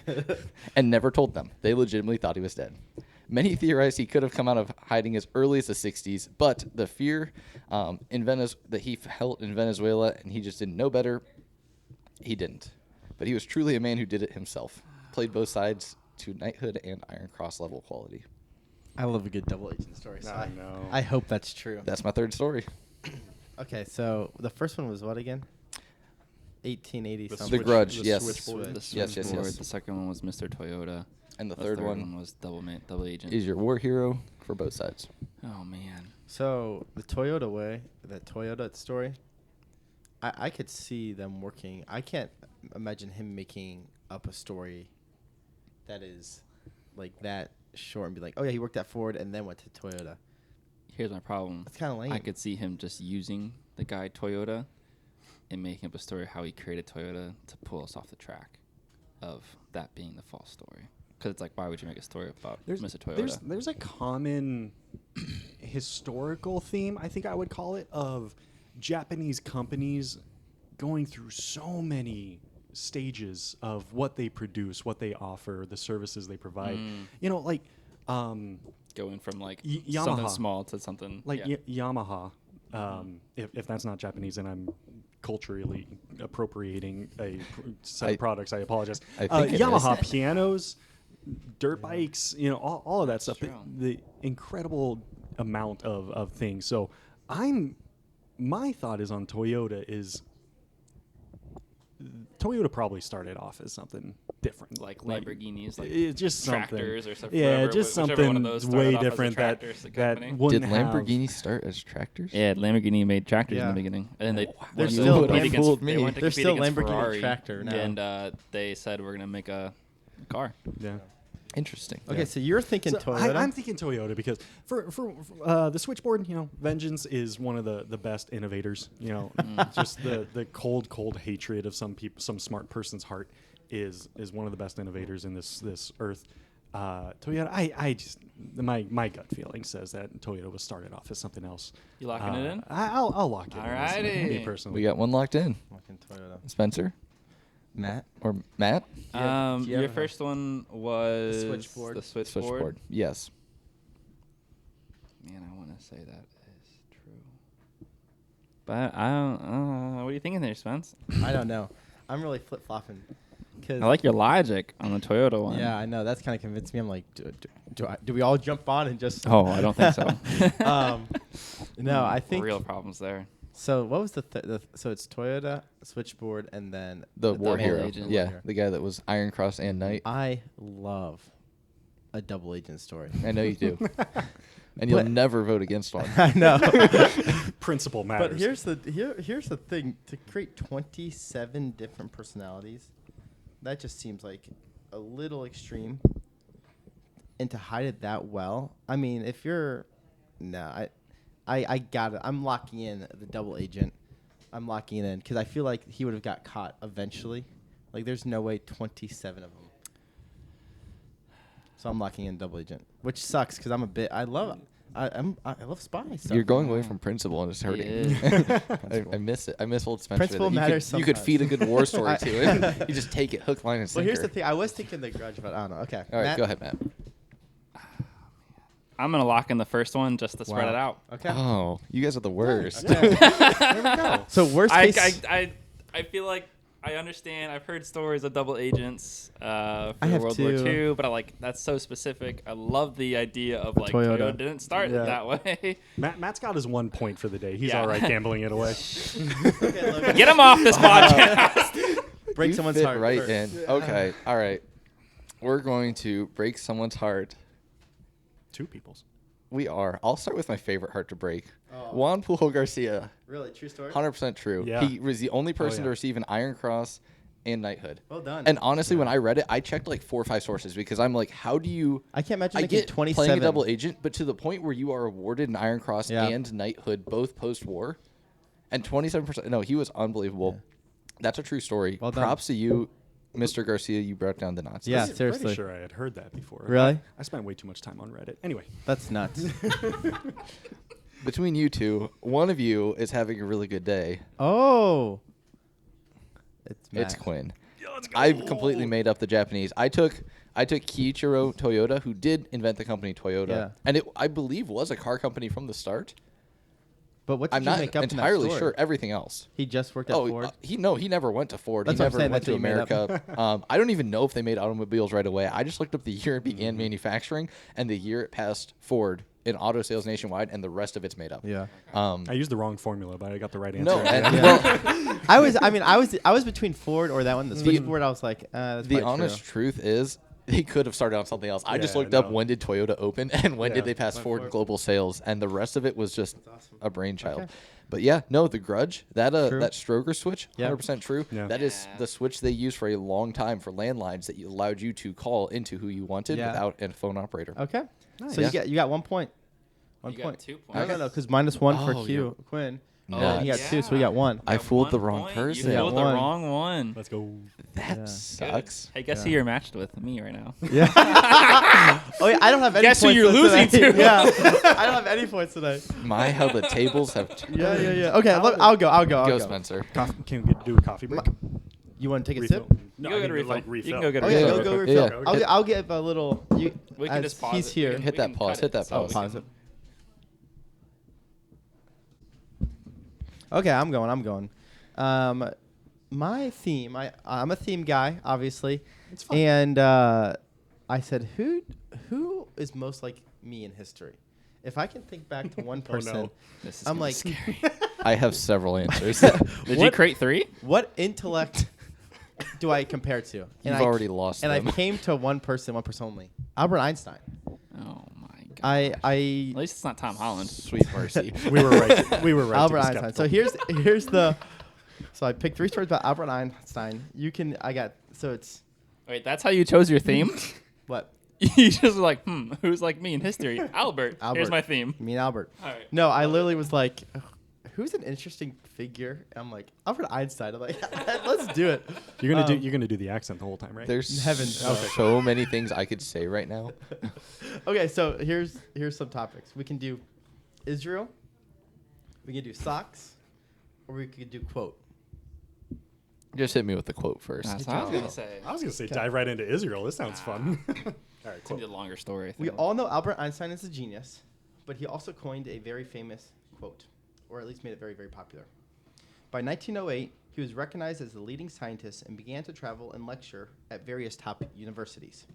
and never told them. They legitimately thought he was dead. Many theorized he could have come out of hiding as early as the 60s, but the fear that he felt in Venezuela and he just didn't know better, he didn't. But he was truly a man who did it himself. Played both sides to knighthood and Iron Cross level quality. I love a good double agent story. So I know. I hope that's true. That's my third story. Okay, so the first one was what again? 1880 The something. The Grudge, the yes. switchboard. The Yes, yes, switchboard. yes. The second one was Mr. Toyota. And the third one was double agent. is your war hero for both sides. Oh man. So the Toyota way, that Toyota story, I could see them working. I can't imagine him making up a story that is like that short and be like, oh yeah, he worked at Ford and then went to Toyota. Here's my problem. That's kind of lame. I could see him just using the guy Toyota and making up a story how he created Toyota to pull us off the track of that being the false story. Because it's like, why would you make a story about Mr. Toyota? There's a common historical theme, I think I would call it, of Japanese companies going through so many stages of what they produce, what they offer, the services they provide. You know, like Going from like Yamaha. something small to something like yeah. Yamaha. If that's not Japanese and I'm culturally appropriating a set of products, I apologize. I think it Yamaha is. pianos, dirt bikes, you know, all of that stuff. true. The incredible amount of things. So my thought is on Toyota probably started off as something different, like Lamborghinis, like it's just tractors something, or something. yeah, just whichever one of something those started way off as a different that tractors that company. wouldn't Did have. Lamborghini start as tractors? Yeah, Lamborghini made tractors in Yeah. the beginning, and then they They're wanted to still compete Lam- against- fooled they me. wanted to They're compete still against Lamborghini Ferrari, tractor now. and they said we're gonna make a car. Yeah. Interesting. Okay, so you're thinking So Toyota. I'm thinking Toyota because for the switchboard, you know, Vengeance is one of the best innovators. You know, just the cold hatred of some smart person's heart is one of the best innovators in this earth. Toyota, I just my gut feeling says that Toyota was started off as something else. You locking it in? I'll lock it in. Alrighty. Me personally. We got one locked in. Fucking Toyota. Spencer Matt. or Matt? Yeah, do you Your have a- first one was The switchboard. The switchboard. Switchboard. Yes. Man, I want to say that is true, but I don't. What are you thinking there, Spence? I don't know. I'm really flip flopping. I like your logic on the Toyota one. Yeah, I know. That's kind of convinced me. I'm like, do we all jump on and just? Oh, I don't think so. No, I think. real problems there. So what was so it's Toyota, switchboard, and then The War double Hero. agent. Yeah, War Hero. the guy that was Iron Cross and Knight. I love a double agent story. I know you do. And you'll But- never vote against one. I know. Principle matters. But here's the thing: to create 27 different personalities, that just seems like a little extreme. And to hide it that well, I mean, if you're, I got it. I'm locking in the double agent. I'm locking it in because I feel like he would have got caught eventually. Like, there's no way 27 of them. So I'm locking in double agent, which sucks because I love spies. So. You're going away from principle and it's hurting. Yeah. I miss it. I miss old Spencer. Principle that matters you could sometimes. feed a good war story to it. You just take it hook, line, and Well, sinker. here's the thing. I was thinking the Grudge, but I don't know. Okay. All right, Matt? go ahead, Matt. I'm gonna lock in the first one just to spread Wow. it out. Okay. Oh, you guys are the worst. There we go. So worst case. I feel like I understand. I've heard stories of double agents for have World War too. II, but I like that's so specific. I love the idea of like Toyota. Toyota didn't start Yeah. it that way. Matt's got his 1 point for the day. He's Yeah. all right gambling it away. Okay, Logan. Get him off this podcast. Break You someone's fit heart. right first. in. Okay, all right. We're going to break someone's heart. 2 people's. We are. I'll start with my favorite heart to break. Oh. Juan Pujol Garcia. Really? True story? 100% true. Yeah. He was the only person to yeah. receive an Iron Cross and knighthood. Well done. And honestly, when I read it, I checked like 4 or 5 sources because I'm like, how do you? I can't imagine I making get 27. playing a double agent, but to the point where you are awarded an Iron Cross Yeah. and knighthood both post-war, and 27%. No, he was unbelievable. That's a true story. Well done. Props to you, Mr. Garcia. You brought down the Nazis. Yeah. Pretty seriously. sure I had heard that before. Really? I spent way too much time on Reddit. Anyway. That's nuts. Between you two, one of you is having a really good day. Oh. It's Matt. It's Quinn. I completely made up the Japanese. I took Kiichiro Toyota, who did invent the company Toyota, Yeah. and it I believe was a car company from the start. But what did I'm you not make up in that entirely story? sure. Everything else. He just worked at Oh, Ford. he never went to Ford. That's He what I'm never saying, went that's to what you made America. I don't even know if they made automobiles right away. I just looked up the year it began manufacturing and the year it passed Ford in auto sales nationwide, and the rest of it's made up. Yeah. I used the wrong formula, but I got the right answer. No, and, Yeah. well, I was between Ford or that one. The switchboard, I was like, that's the probably honest true. truth is they could have started on something else. I just Yeah, looked up no. when did Toyota open and when Yeah. did they pass When Ford Ford- global sales, and the rest of it was just awesome. a brainchild. Okay. But yeah, no, the Grudge, that True. that Stroger switch, Yeah. 100% true. Yeah. That is the switch they used for a long time for landlines that allowed you to call into who you wanted Yeah. without a phone operator. Okay. Nice. So Yeah. you got 1 point. 1 You got point. 2 No, points. because -1 for Oh, Q, Quinn. nuts. He got 2, so we got 1. I Got fooled the 1 wrong point. person. You Yeah, fooled the 1. wrong one. Let's go. That Yeah. sucks. Hey, guess Yeah. who you're matched with? Me right now. Yeah. Oh yeah, I don't have any Guess who points you're losing today. to. Yeah. I don't have any points today. My, how the tables have turned. Yeah. Okay, I'll go. I'll Go, go. Spencer. Can we do a coffee break? You want to take a Refill? sip? No, You I go get a mean, refill. like, You refill. can go get a Oh yeah, refill. go Yeah. refill. Yeah. I'll give a little. We can as just pause he's it. here. We can- Hit we that can pause, cut hit it. that It's pause. fine. Pause it. Okay, I'm going. My theme. I'm a theme guy, obviously, It's fun. and I said, who is most like me in history? If I can think back to one Oh, person, no. This is I'm gonna be like, scary. I have several answers. Did you What- create 3? what intellect do I compare to? And You've I- already lost And them. I came to one person only. Albert Einstein. Oh my god. I At least it's not Tom Holland. Sweet mercy. We were right. We were right. Albert to be Einstein. skeptical. So here's the. So I picked 3 stories about Albert Einstein. Wait, that's how you chose your theme? What? You just were like, who's like me in history? Albert. Albert. Here's my theme. Me and Albert. All right. No, I literally was like, who's an interesting figure? And I'm like, Albert Einstein. I'm like, let's do it. You're gonna do the accent the whole time, right? There's Heavens. so many things I could say right now. Okay, so here's some topics. We can do Israel. We can do socks, or we could do quote. Just hit me with the quote first. That's what I was going to say. I was gonna say Okay. dive right into Israel. This sounds fun. All right, It's going to be cool. a longer story. I We think. all know Albert Einstein is a genius, but he also coined a very famous quote, or at least made it very, very popular. By 1908, he was recognized as the leading scientist and began to travel and lecture at various top universities.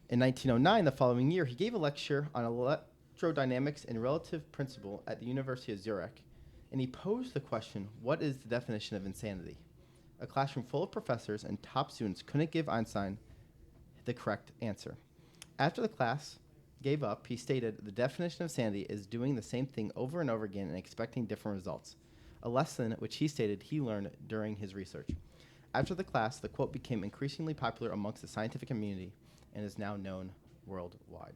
In 1909, the following year, he gave a lecture on electrodynamics and relative principle at the University of Zurich, and he posed the question, what is the definition of insanity? A classroom full of professors and top students couldn't give Einstein the correct answer. After the class gave up, he stated, the definition of sanity is doing the same thing over and over again and expecting different results, a lesson which he stated he learned during his research. After the class, the quote became increasingly popular amongst the scientific community and is now known worldwide.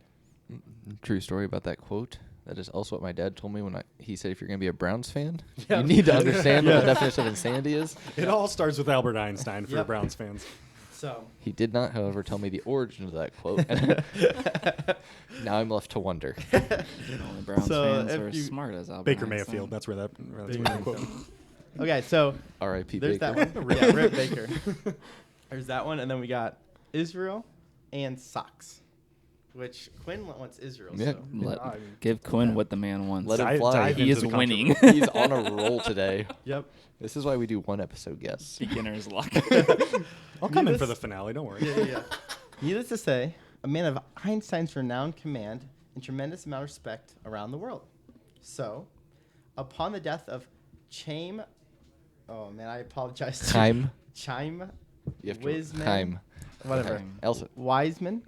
True story about that quote. That is also what my dad told me when he said, if you're going to be a Browns fan, Yeah. you need to understand what Yeah. the definition of insanity is. It all starts with Albert Einstein for Yep. Browns fans. So, He did not, however, tell me the origin of that quote. Now I'm left to wonder. Only Browns So, fans if are you- as smart as Albert Baker Einstein. Mayfield. That's where that's where Baker that quote. okay, so R.I.P. there's Baker. that one. Yeah, Rip Baker. There's that one, and then we got Israel and socks, which Quinn wants Israel. Yeah. So. Give Quinn what the man wants. Let him Dive- fly. dive He into is the winning. He's on a roll today. Yep. This is why we do one episode guests. Beginner's luck. I'll come in Needless- for the finale. Don't worry. Yeah. Needless to say, a man of Einstein's renowned command and tremendous amount of respect around the world. So, upon the death of Chaim, oh man, I apologize. to- Chaim. Chaim You have to Wiseman, Chaim. whatever. Chaim. Elsa. Wiseman,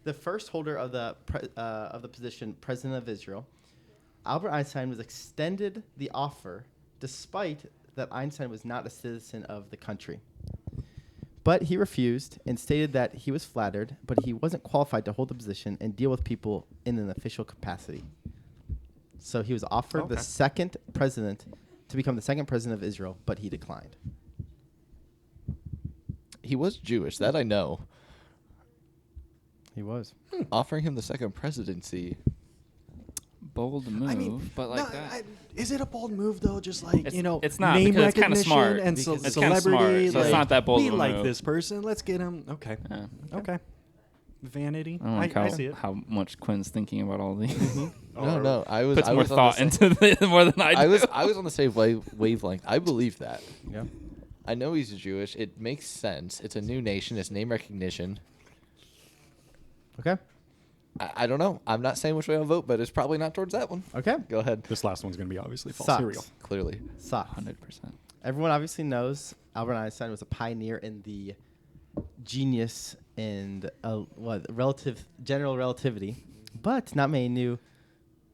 the first holder of the position President of Israel, Albert Einstein was extended the offer, despite that Einstein was not a citizen of the country. But he refused and stated that he was flattered, but he wasn't qualified to hold the position and deal with people in an official capacity. So he was offered the Okay. second president to become the second president of Israel, but he declined. He was Jewish. That I know. He was. Offering him the second presidency. Bold move, but like that. Is it a bold move though? Just like It's- it's not, name because it's kinda recognition smart, and because it's celebrity. kinda smart, so it's like, not that bold We of a like move. this person. Let's get him. Okay. Yeah. Okay. Vanity. I don't like I see it. how much Quinn's thinking about all these. No. I was. Puts I more was on the thought same- into the more than I do. I was on the same wavelength. I believe that. Yeah. I know he's Jewish. It makes sense. It's a new nation. It's name recognition. Okay. I don't know. I'm not saying which way I'll vote, but it's probably not towards that one. Okay. Go ahead. This last one's gonna be obviously false. Socks. Here we go. Clearly. Socks. 100%. Everyone obviously knows Albert Einstein was a pioneer in the genius and general relativity, but not many knew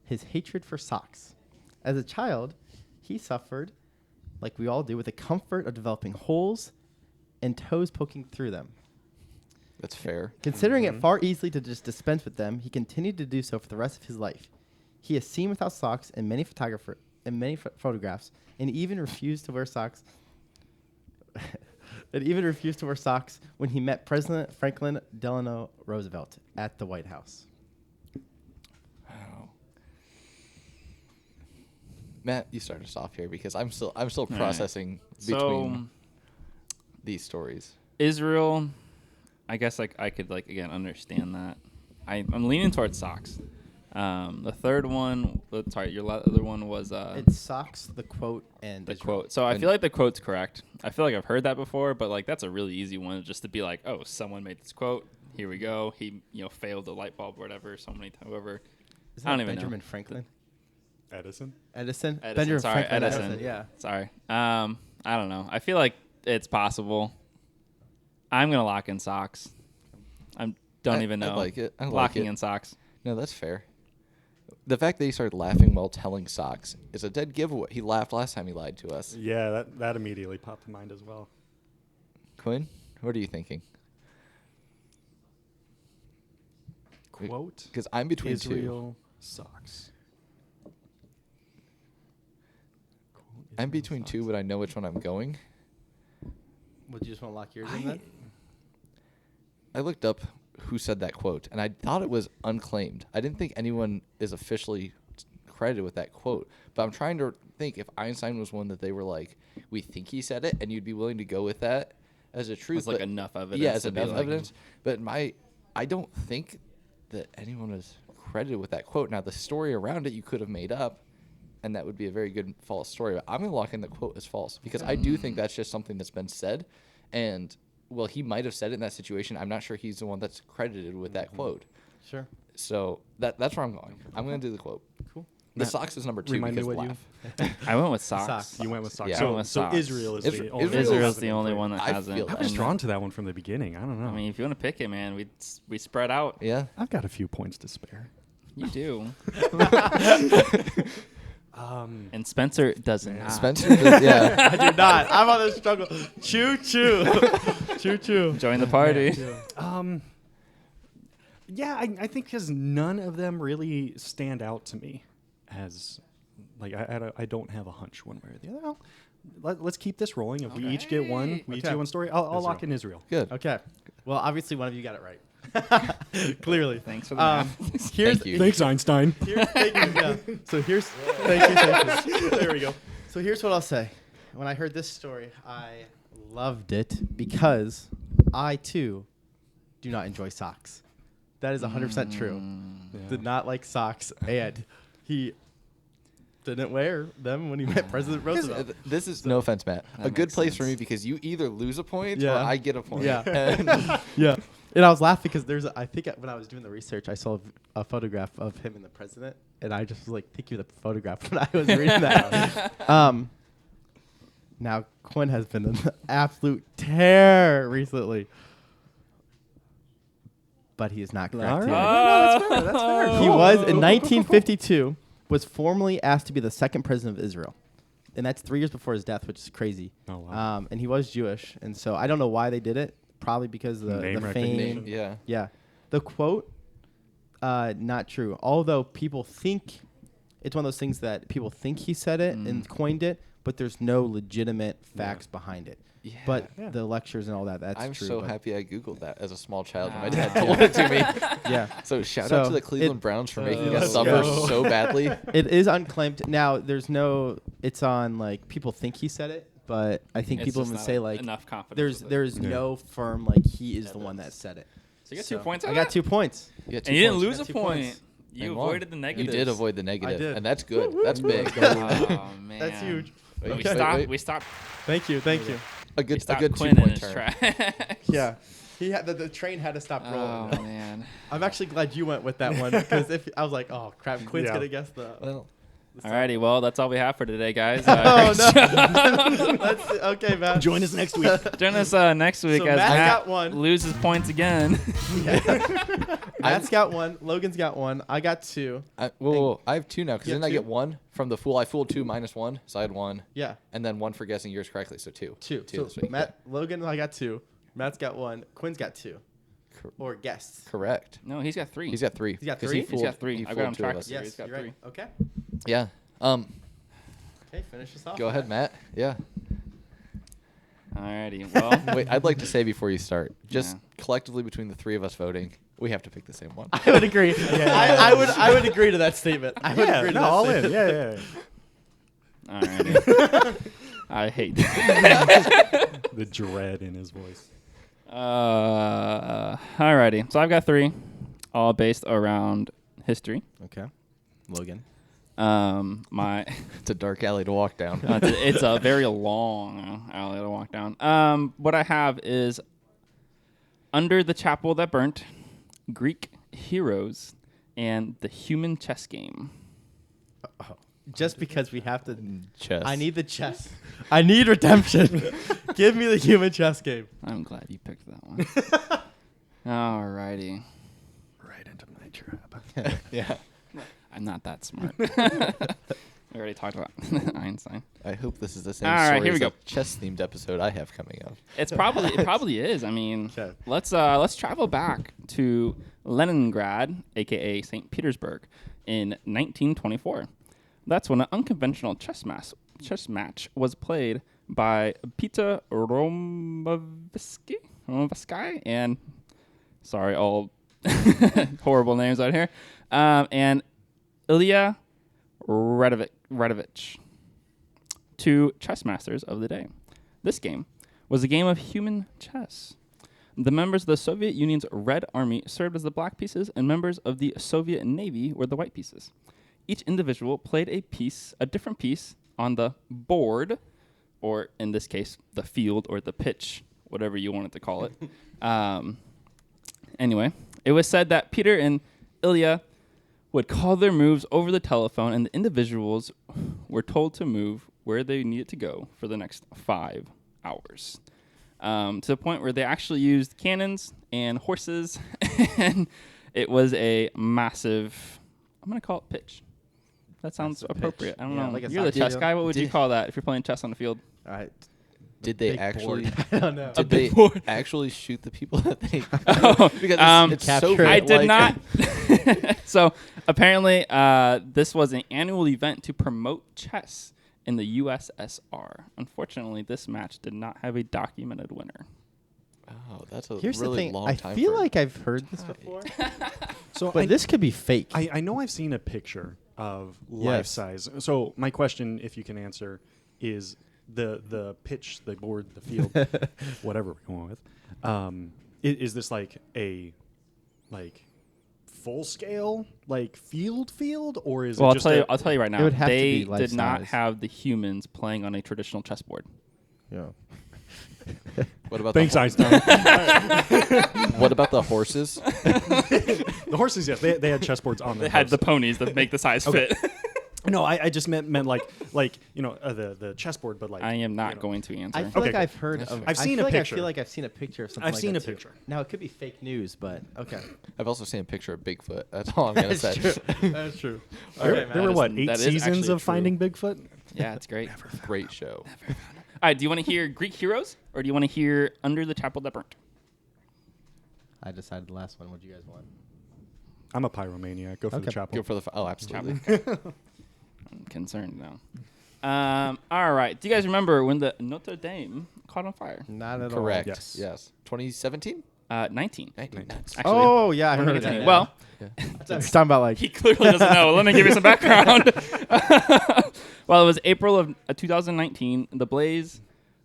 his hatred for socks. As a child, he suffered, like we all do, with the comfort of developing holes and toes poking through them. That's fair. Considering it far easily to just dispense with them, he continued to do so for the rest of his life. He is seen without socks in many in many photographs, and even refused to wear socks. And even refused to wear socks when he met President Franklin Delano Roosevelt at the White House. Oh. Matt, you start us off here because I'm still right. processing So between these stories. Israel, I guess I could again understand that. I'm leaning towards socks. The third one, sorry, your other one was It's socks, the quote, and the Israel. quote. So I feel like the quote's correct. I feel like I've heard that before, but that's a really easy one just to be like, oh, someone made this quote. Here we go. He failed the light bulb or whatever. So many times, whoever. Isn't I don't that even Benjamin know. Franklin? Edison. Edison? Edison. Benjamin Sorry, Franklin Edison. Yeah. Sorry. I don't know. I feel like it's possible. I'm gonna lock in socks. Don't even know. I like it. I like Locking it. in socks. No, that's fair. The fact that he started laughing while telling socks is a dead giveaway. He laughed last time he lied to us. Yeah, that immediately popped to mind as well. Quinn, what are you thinking? Quote. Because I'm between Israel socks. Quote, I'm Israel between socks. two, but I know which one I'm going. Would you just want to lock yours in then? I looked up who said that quote, and I thought it was unclaimed. I didn't think anyone is officially credited with that quote, but I'm trying to think if Einstein was one that they were like, we think he said it, and you'd be willing to go with that as a truth. It's like but- enough evidence. Yeah, as to be enough like- evidence. But I don't think that anyone was credited with that quote. Now, the story around it you could have made up, and that would be a very good false story. But I'm going to lock in the quote as false because I do think that's just something that's been said. And, well, he might have said it in that situation. I'm not sure he's the one that's credited with that quote. Sure. So that's where I'm going. I'm going to do the quote. Cool. The socks is number 2 Remind me because what you- laugh. I went with socks. Socks. You went with socks. Yeah. I So, went with so socks. Israel is Israel- the only Israel's one Israel's that the hasn't only been one that I hasn't. feel I that. was and drawn to that one from the beginning. I don't know. I mean, if you want to pick it, man, we spread out. Yeah. I've got a few points to spare. You do. Um, And Spencer doesn't. Yeah. Spencer, yeah. I do not. I'm on the struggle. Choo choo. Choo choo. Join the party. yeah, I think because none of them really stand out to me as, like, I don't have a hunch one way or the other. Let's keep this rolling. If we each get one, we each Okay. get one story. I'll lock Israel. in Israel. Good. Okay. Well, obviously one of you got it right. Clearly. Thanks for the math. Here's Thank you. Thanks, Einstein. Thank you. Yeah. So here's thank you. There we go. So here's what I'll say. When I heard this story, I loved it because I too do not enjoy socks. That is 100% true. Yeah. Did not like socks, and he didn't wear them when he met President Roosevelt. This is no offense, Matt. That A good makes place for sense. me because you either lose a point or Yeah. I get a point. Yeah. And Yeah. And I was laughing because I think when I was doing the research, I saw a photograph of him and the president, and I just was like thinking of the photograph when I was reading that. Now, Quinn has been an absolute tear recently. But he is not correct All right. here. No, that's fair. That's fair. He Cool. was, Cool, in cool, 1952, was formally asked to be the second president of Israel. And that's 3 years before his death, which is crazy. Oh, wow. And he was Jewish. And so I don't know why they did it. Probably because of Name the recognition. fame. yeah. Yeah. The quote, not true. Although people think, it's one of those things that people think he said it and coined it, but there's no legitimate facts behind it. Yeah. But Yeah. the lectures and all that, that's I'm true. so but happy I Googled that as a small child when my Ah. dad told it to me. Yeah. So shout So out to the Cleveland it- Browns for making let's us suffer go. so badly. It is unclaimed. Now, it's on, like, people think he said it, but I think It's people just even not say, like, enough confidence. there's Yeah. no firm, like, he is the one that said it. So you got 2 points. I out of got that? 2 points. You got 2 And you didn't points. lose Got a 2 point. points. You And won. avoided the You negatives. did avoid the negative, did. and that's good. That's big. Oh man, That's huge. But Wait, we wait, stopped. wait. We stopped. Thank you. Thank you. A We good stopped 2 point his turn. tracks. Yeah. He had the train had to stop Oh rolling. man. I'm actually glad you went with that one because if I was like, oh crap, Quinn's Yeah. gonna guess the. Well, Alrighty, well that's all we have for today, guys. Oh great no! That's okay, man. Join us next week. Join us next week So as Matt's Matt got one. loses points again. Matt's got 1. Logan's got 1. I got 2. well, I have 2 now because You have didn't I 2? get 1 from the fool? I fooled 2 minus 1, so I had 1, Yeah, and then 1 for guessing yours correctly, so 2. 2. 2 So this week. Matt, Logan, I got 2. Matt's got 1. Quinn's got 2. Cor- Or guessed. Correct. No, he's got 3. He's got 3. He's got 'cause 3? He He's fooled, got 3. He I've got fooled him 2 of tracked us. here. Yes, He's got you're 3. right. Okay. Yeah. Okay, finish us off. Go ahead, Matt. Yeah. Alrighty. Well, Wait, I'd like to say before you start, just Yeah. collectively betwing the three of us voting, we have to pick the same one. I would agree. I would agree to that statement. I would Yeah, agree to no, that all statement. in. Yeah. alrighty. I hate that. The dread in his voice. Alrighty. So I've got 3, all based around history. Okay. Logan. My It's a dark alley to walk down. it's a very long alley to walk down. What I have is Under the Chapel That Burnt, Greek Heroes, and the Human Chess Game. Just because we have to. Chess. I need the chess. I need redemption. Give me the human chess game. I'm glad you picked that one. Alrighty. Right into my trap. Yeah. I'm not that smart. We already talked about Einstein. I hope this is the same All right, story here we as go. the chess-themed episode I have coming up. It probably is. I mean, Okay. let's travel back to Leningrad, aka St. Petersburg, in 1924. That's when an unconventional chess match was played by Peter Romovsky and sorry, all horrible names out here, and Ilya Radovich, 2 chess masters of the day. This game was a game of human chess. The members of the Soviet Union's Red Army served as the black pieces, and members of the Soviet Navy were the white pieces. Each individual played a different piece on the board, or in this case, the field or the pitch, whatever you wanted to call it. Anyway, it was said that Peter and Ilya would call their moves over the telephone, and the individuals were told to move where they needed to go for the next 5 hours. To the point where they actually used cannons and horses, and it was a massive, I'm going to call it pitch. That sounds That's a pitch. appropriate. I don't Yeah, know. like a You're the soccer chess field. guy. What would you call that if you're playing chess on the field? All right. Did they Big actually? board. I don't know. Did big they board. actually shoot the people that they? Oh, Because it's capture Soviet, it. I did like- not. So apparently, this was an annual event to promote chess in the USSR. Unfortunately, this match did not have a documented winner. Oh, that's a Here's really the thing. long I time. feel for- like I've heard this before, So but this could be fake. I know I've seen a picture of Yes. life size. So my question, if you can answer, is the pitch, the board, the field, whatever we're going with. Is this like a full scale field, or is Well, it just I'll tell you right now. It would have to They be life did not size. have the humans playing on a traditional chessboard. Yeah. What about Thanks, the Einstein. What about the horses? The horses, yes, they had chessboards on them. They had the ponies that make the size fit. No, I just meant the chessboard, but I am not going to answer. I feel Okay, like I've heard of. I've seen I feel a like picture. I feel like I've seen a picture of something. I've like seen that a too. picture. Now it could be fake news, but okay. I've also seen a picture of Bigfoot. That's all I'm gonna say. That's true. There were what, 8 that is seasons actually of Finding Bigfoot? Yeah, it's great. Great show. All right, do you want to hear Greek heroes or do you want to hear Under the Chapel That Burnt? I decided the last one. What do you guys want? I'm a pyromaniac. Go for the Okay. chapel. Go for the. Oh, absolutely. I'm concerned now. All right. Do you guys remember when the Notre Dame caught on fire? Not at Correct. Yes. Yes. 2017. 19. 19. Actually, all. Oh yeah, I heard of 2018. that. Well, You're talking about like. he clearly doesn't know. Let me give you some background. Well, it was April of 2019. The blaze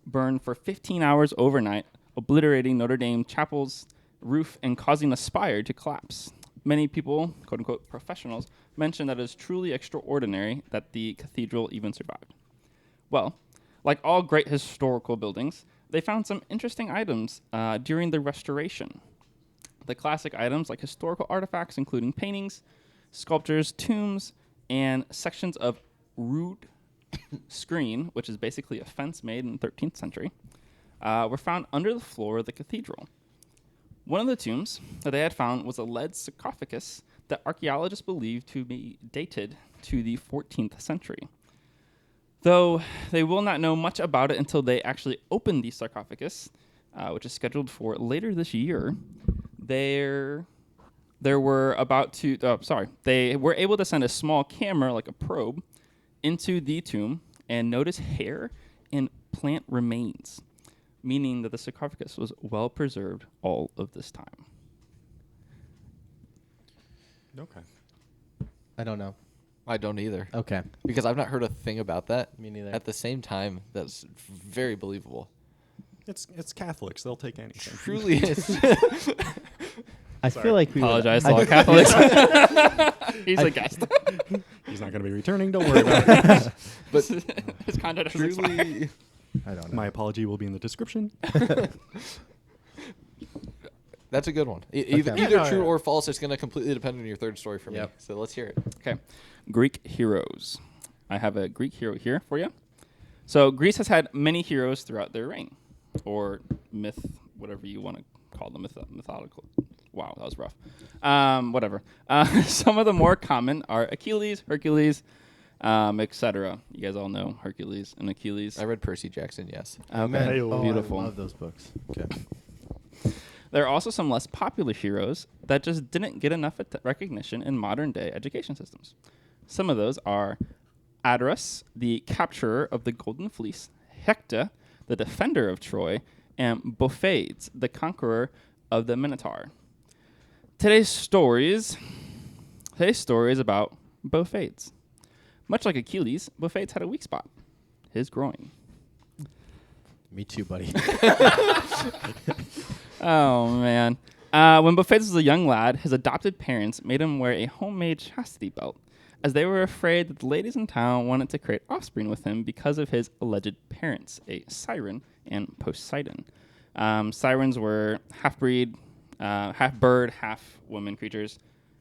burned for 15 hours overnight, obliterating Notre Dame Chapel's roof and causing the spire to collapse. Many people, quote-unquote professionals, mention that it is truly extraordinary that the cathedral even survived. Well, like all great historical buildings, they found some interesting items during the restoration. The classic items like historical artifacts, including paintings, sculptures, tombs, and sections of rood screen, which is basically a fence made in the 13th century, were found under the floor of the cathedral. One of the tombs that they had found was a lead sarcophagus that archaeologists believe to be dated to the 14th century. Though they will not know much about it until they actually open the sarcophagus, which is scheduled for later this year. They were able to send a small camera, like a probe, into the tomb and notice hair and plant remains, meaning that the sarcophagus was well preserved all of this time. Okay. I don't know. I don't either. Okay. Because I've not heard a thing about that. Me neither. At the same time, that's very believable. It's Catholics. They'll take anything. Truly is. I Sorry. feel like we Apologize to I- all Catholics. He's a guest. He's not going to be returning. Don't worry about it. But His contract doesn't expire. truly, I don't know. My apology will be in the description. that's a good one. Okay. Either Yeah, no, true yeah. or false. It's going to completely depend on your third story for me. Yep. So let's hear it. Okay. Greek heroes. I have a Greek hero here for you. So Greece has had many heroes throughout their reign, or myth, whatever you want to call them, mythological. Wow, that was rough. Whatever. Some of the more common are Achilles, Hercules, etc. You guys all know Hercules and Achilles. I read Percy Jackson, yes. Man, Hey, oh, beautiful. I love those books. Okay. There are also some less popular heroes that just didn't get enough recognition in modern day education systems. Some of those are Adarus, the capturer of the Golden Fleece, Hector, the defender of Troy, and Bophades, the conqueror of the Minotaur. Today's story is about Bophades. Much like Achilles, Bophades had a weak spot, his groin. Me too, buddy. Oh, man. When Bophades was a young lad, his adopted parents made him wear a homemade chastity belt, as they were afraid that the ladies in town wanted to create offspring with him because of his alleged parents, a siren and Poseidon. Sirens were half-breed, half-bird, half-woman creatures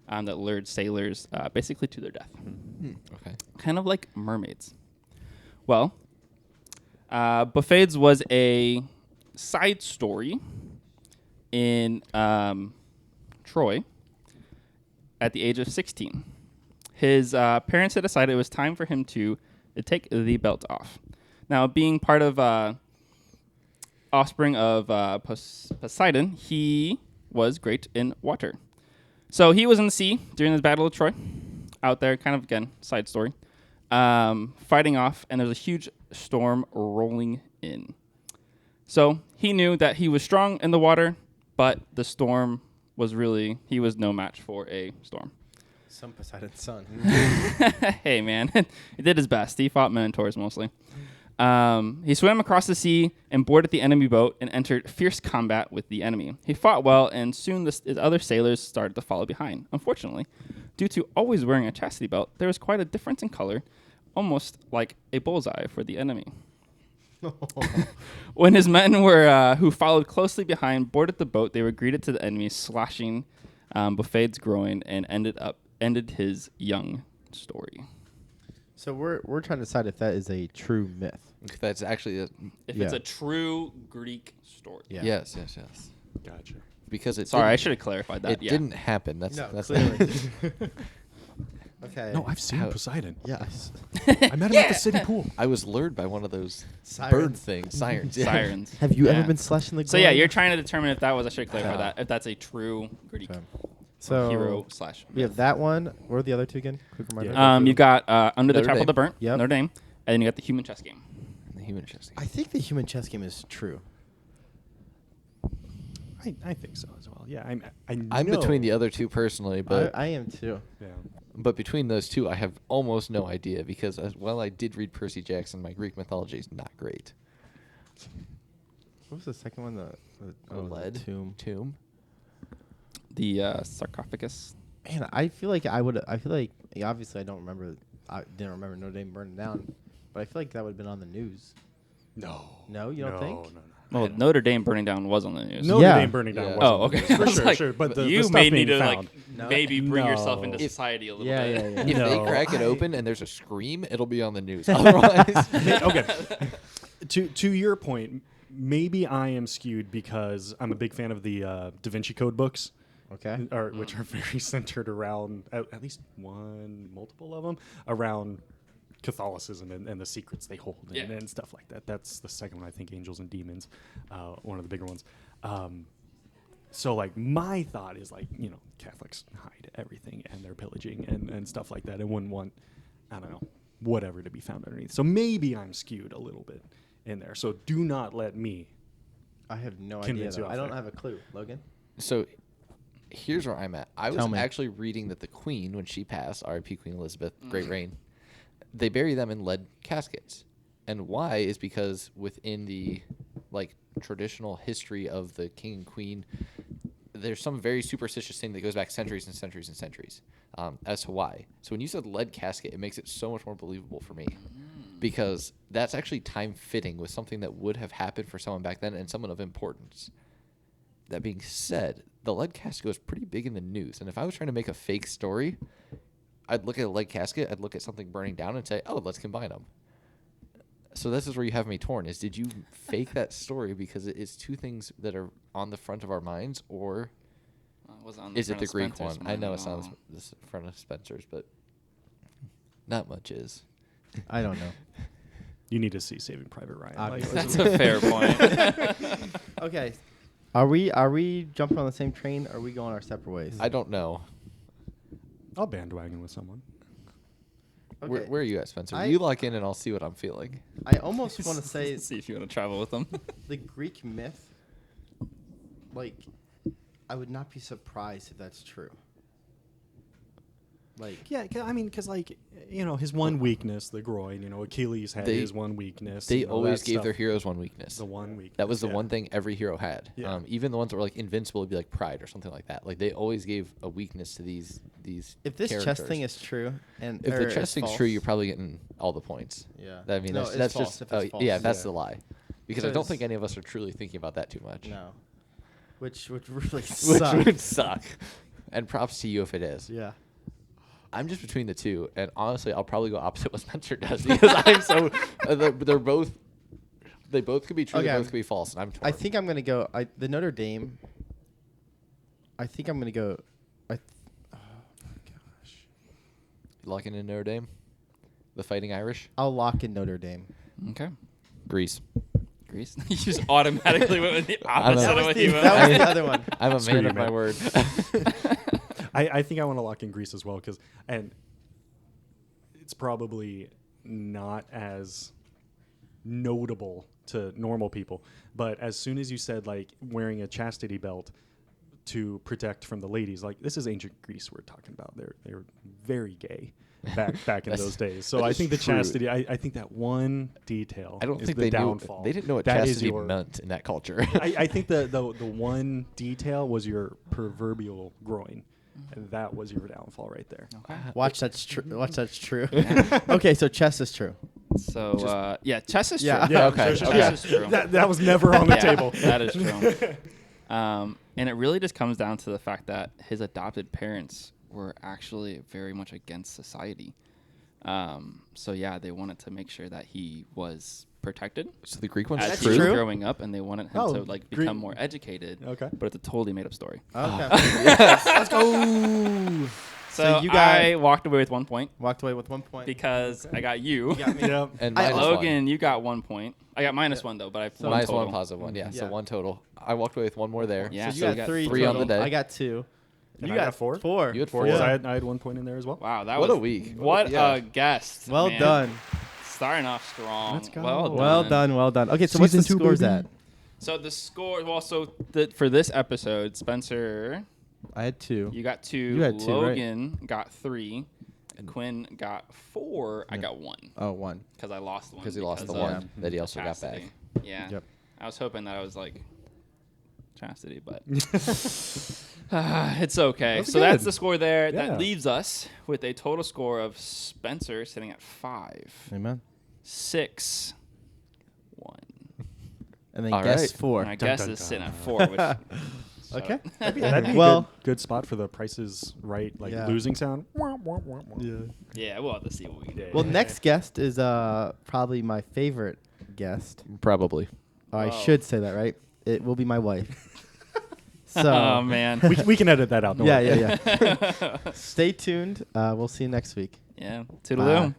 that lured sailors basically to their death. Okay. Kind of like mermaids. Well, Bophades was a side story in Troy at the age of 16. His parents had decided it was time for him to take the belt off. Now, being part of offspring of Poseidon, he was great in water. So he was in the sea during the Battle of Troy, out there, kind of, again, side story, fighting off, and there's a huge storm rolling in. So he knew that he was strong in the water, but the storm was he was no match for a storm. Some Poseidon's son. Hey, man. He did his best. He fought minotaurs mostly. He swam across the sea and boarded the enemy boat and entered fierce combat with the enemy. He fought well, and soon his other sailors started to follow behind. Unfortunately, due to always wearing a chastity belt, there was quite a difference in color, almost like a bullseye for the enemy. When his men who followed closely behind, boarded the boat, they were greeted to the enemy, slashing Bophades' groin, and ended his young story. So we're trying to decide if that is a true myth. That's actually If it's Yeah. a true Greek story. Yeah. yes. Gotcha. Because it Sorry, I didn't- should have clarified that. It didn't happen. That's clearly. Okay. No, I've seen How- Poseidon. Yes. I met him at the city pool. I was lured by one of those Sirens. bird things, sirens. yeah. Sirens. Have you Yeah. ever been slashing the? So yeah, groin? you're trying to determine if that was. I should clarify Yeah. that. If that's a true Greek Okay. So hero slash. we have that one. What are the other two again? Quick reminder. Yeah. You got Under the Notre Chapel of the Dame. Burnt, Yep. Notre Dame, and then you got the Human Chess Game. The human chest. I think the human chess game is true. I think so as well. Yeah, I'm know. between the other two personally, but I am too. Yeah. but between those two, I have almost no idea because while I did read Percy Jackson, my Greek mythology is not great. What was the second one? The Lead tomb. The sarcophagus. Man, I feel like obviously I don't remember. I didn't remember Notre Dame burning down, but I feel like that would have been on the news. No. No, you don't think? No. Well, Notre Dame burning down was on the news. Notre Yeah. Dame burning down. Yeah. was Oh, on the okay. news, I For was sure, like, sure. But the you stuff may need being to found. No. maybe bring yourself into If- society a little Yeah, bit. yeah, yeah. If No, they crack it I- open and there's a scream, it'll be on the news. Otherwise, Okay. To your point, maybe I am skewed because I'm a big fan of the Da Vinci Code books. Okay. Which are very centered around at least multiple of them around Catholicism and the secrets they hold Yeah. and stuff like that. That's the second one, I think, Angels and Demons, one of the bigger ones. So like my thought is like, Catholics hide everything and they're pillaging and stuff like that. I wouldn't want, I don't know, whatever to be found underneath. So maybe I'm skewed a little bit in there. So do not let me. I have no idea. Convince you Though. off I don't there. have a clue. Logan? So here's where I'm at. I was Tell me. actually reading that the Queen, when she passed, R.I.P. Queen Elizabeth, great reign, they bury them in lead caskets. And why is because within the like traditional history of the king and queen, there's some very superstitious thing that goes back centuries and centuries and centuries as to why. So when you said lead casket, it makes it so much more believable for me because that's actually time fitting with something that would have happened for someone back then and someone of importance. That being said, the lead casket was pretty big in the news. And if I was trying to make a fake story, I'd look at a lead casket, I'd look at something burning down and say, oh, let's combine them. So this is where you have me torn, is did you fake that story because it is two things that are on the front of our minds, or is it the Greek one? I know it's on the front of Spencer's, but not much is. I don't know. You need to see Saving Private Ryan. Obviously. That's a fair point. Okay. Are we jumping on the same train, or are we going our separate ways? I don't know. I'll bandwagon with someone. Okay. Where are you at, Spencer? I- You lock in and I'll see what I'm feeling. I almost want to say See if you want to travel with them. the Greek myth. Like, I would not be surprised if that's true. Like, Yeah, I mean, because like his one weakness, the groin. Achilles had his one weakness. They and all always that gave stuff. their heroes one weakness. The one weakness. That was the yeah. one thing every hero had. Yeah. Even the ones that were like invincible would be like pride or something like that. Like they always gave a weakness to these if this characters. chess thing is true, and If or the chess it's thing's false, true, you're probably getting all the points. Yeah. I mean, No, that's, it's that's false just if it's false. yeah, that's Yeah. the lie. Because I don't Because- think any of us are truly thinking about that too much. no, which really Which sucks. would suck. And props to you if it is. Yeah. I'm just between the two, and honestly, I'll probably go opposite what Spencer does because I'm so. They're both. They both could be true. Okay, They both could be false, and I'm torn. I think I'm gonna go. The Notre Dame. I think I'm gonna go. Oh my gosh. Locking in Notre Dame, the Fighting Irish, I'll lock in Notre Dame. Okay. Greece. Greece. You just automatically went with the I'm a- opposite That of was what the, you that was went. the other one. I'm a Screw man you, of my man. word. I think I want to lock in Greece as well and it's probably not as notable to normal people. But as soon as you said like wearing a chastity belt to protect from the ladies, like this is ancient Greece we're talking about. They're very gay back in That's- those days. So that I is think the true. chastity. I think that one detail. I don't is think the they downfall. knew. They didn't know what That is chastity your- meant in that culture. I think the one detail was your proverbial groin. And that was your downfall right there. Okay. Watch that's true. Watch that's true. Okay, so chess is true. So yeah, chess is Yeah. true. Yeah, okay, Chess okay. is true. That was never on the Yeah, table. That is true. And it really just comes down to the fact that his adopted parents were actually very much against society. So yeah, they wanted to make sure that he was protected So the Greek one's as That's he was true. growing up, and they wanted him Oh, to like Greek- become more educated. Okay. But it's a totally made up story. Okay. Let's go. So you got I walked away with 1 point walked away with 1 point. because I got you. You got me. Yep. and I- minus Logan, you got 1 point. I got -1 though, but I So minus total. one positive one. Yeah, so Yeah. one total. I walked away with one more there. Yeah, So you so we got got three. three on the total. day. I got 2. And you I got four? 4. You had Four. four. Yes, Yeah. I had 1 point in there as well. Wow, that What was a week. What Yeah. a guest. Well man. done. Starting off strong. Let's go. Well done. Well done. Well done. Okay, so what's the Season 2, scores baby. at? So the score, well, for this episode, Spencer, I had 2. you got 2. You had 2, right? Logan got 3. And Quinn got 4. I got 1 Oh, 1. because I lost one. Because he lost the of one that he also got chastity. back. Yeah. Yep. I was hoping that I was like chastity, but it's okay. That's So that's good. the score there. Yeah. That leaves us with a total score of Spencer sitting at 5, Amen. 6, 1. And then All guess right. 4. And I Dun, guess dun, is sitting dun. at 4. Which, Okay. That'd be a Well- good spot for the prices right, like Yeah. losing sound. yeah, we'll have to see what we can do. Well, next guest is probably my favorite guest. Probably. I Whoa. should say that, right? It will be my wife. So Oh man. we can edit that out. Don't yeah, worry. yeah, yeah. Stay tuned. We'll see you next week. Yeah. Toodaloo. Bye.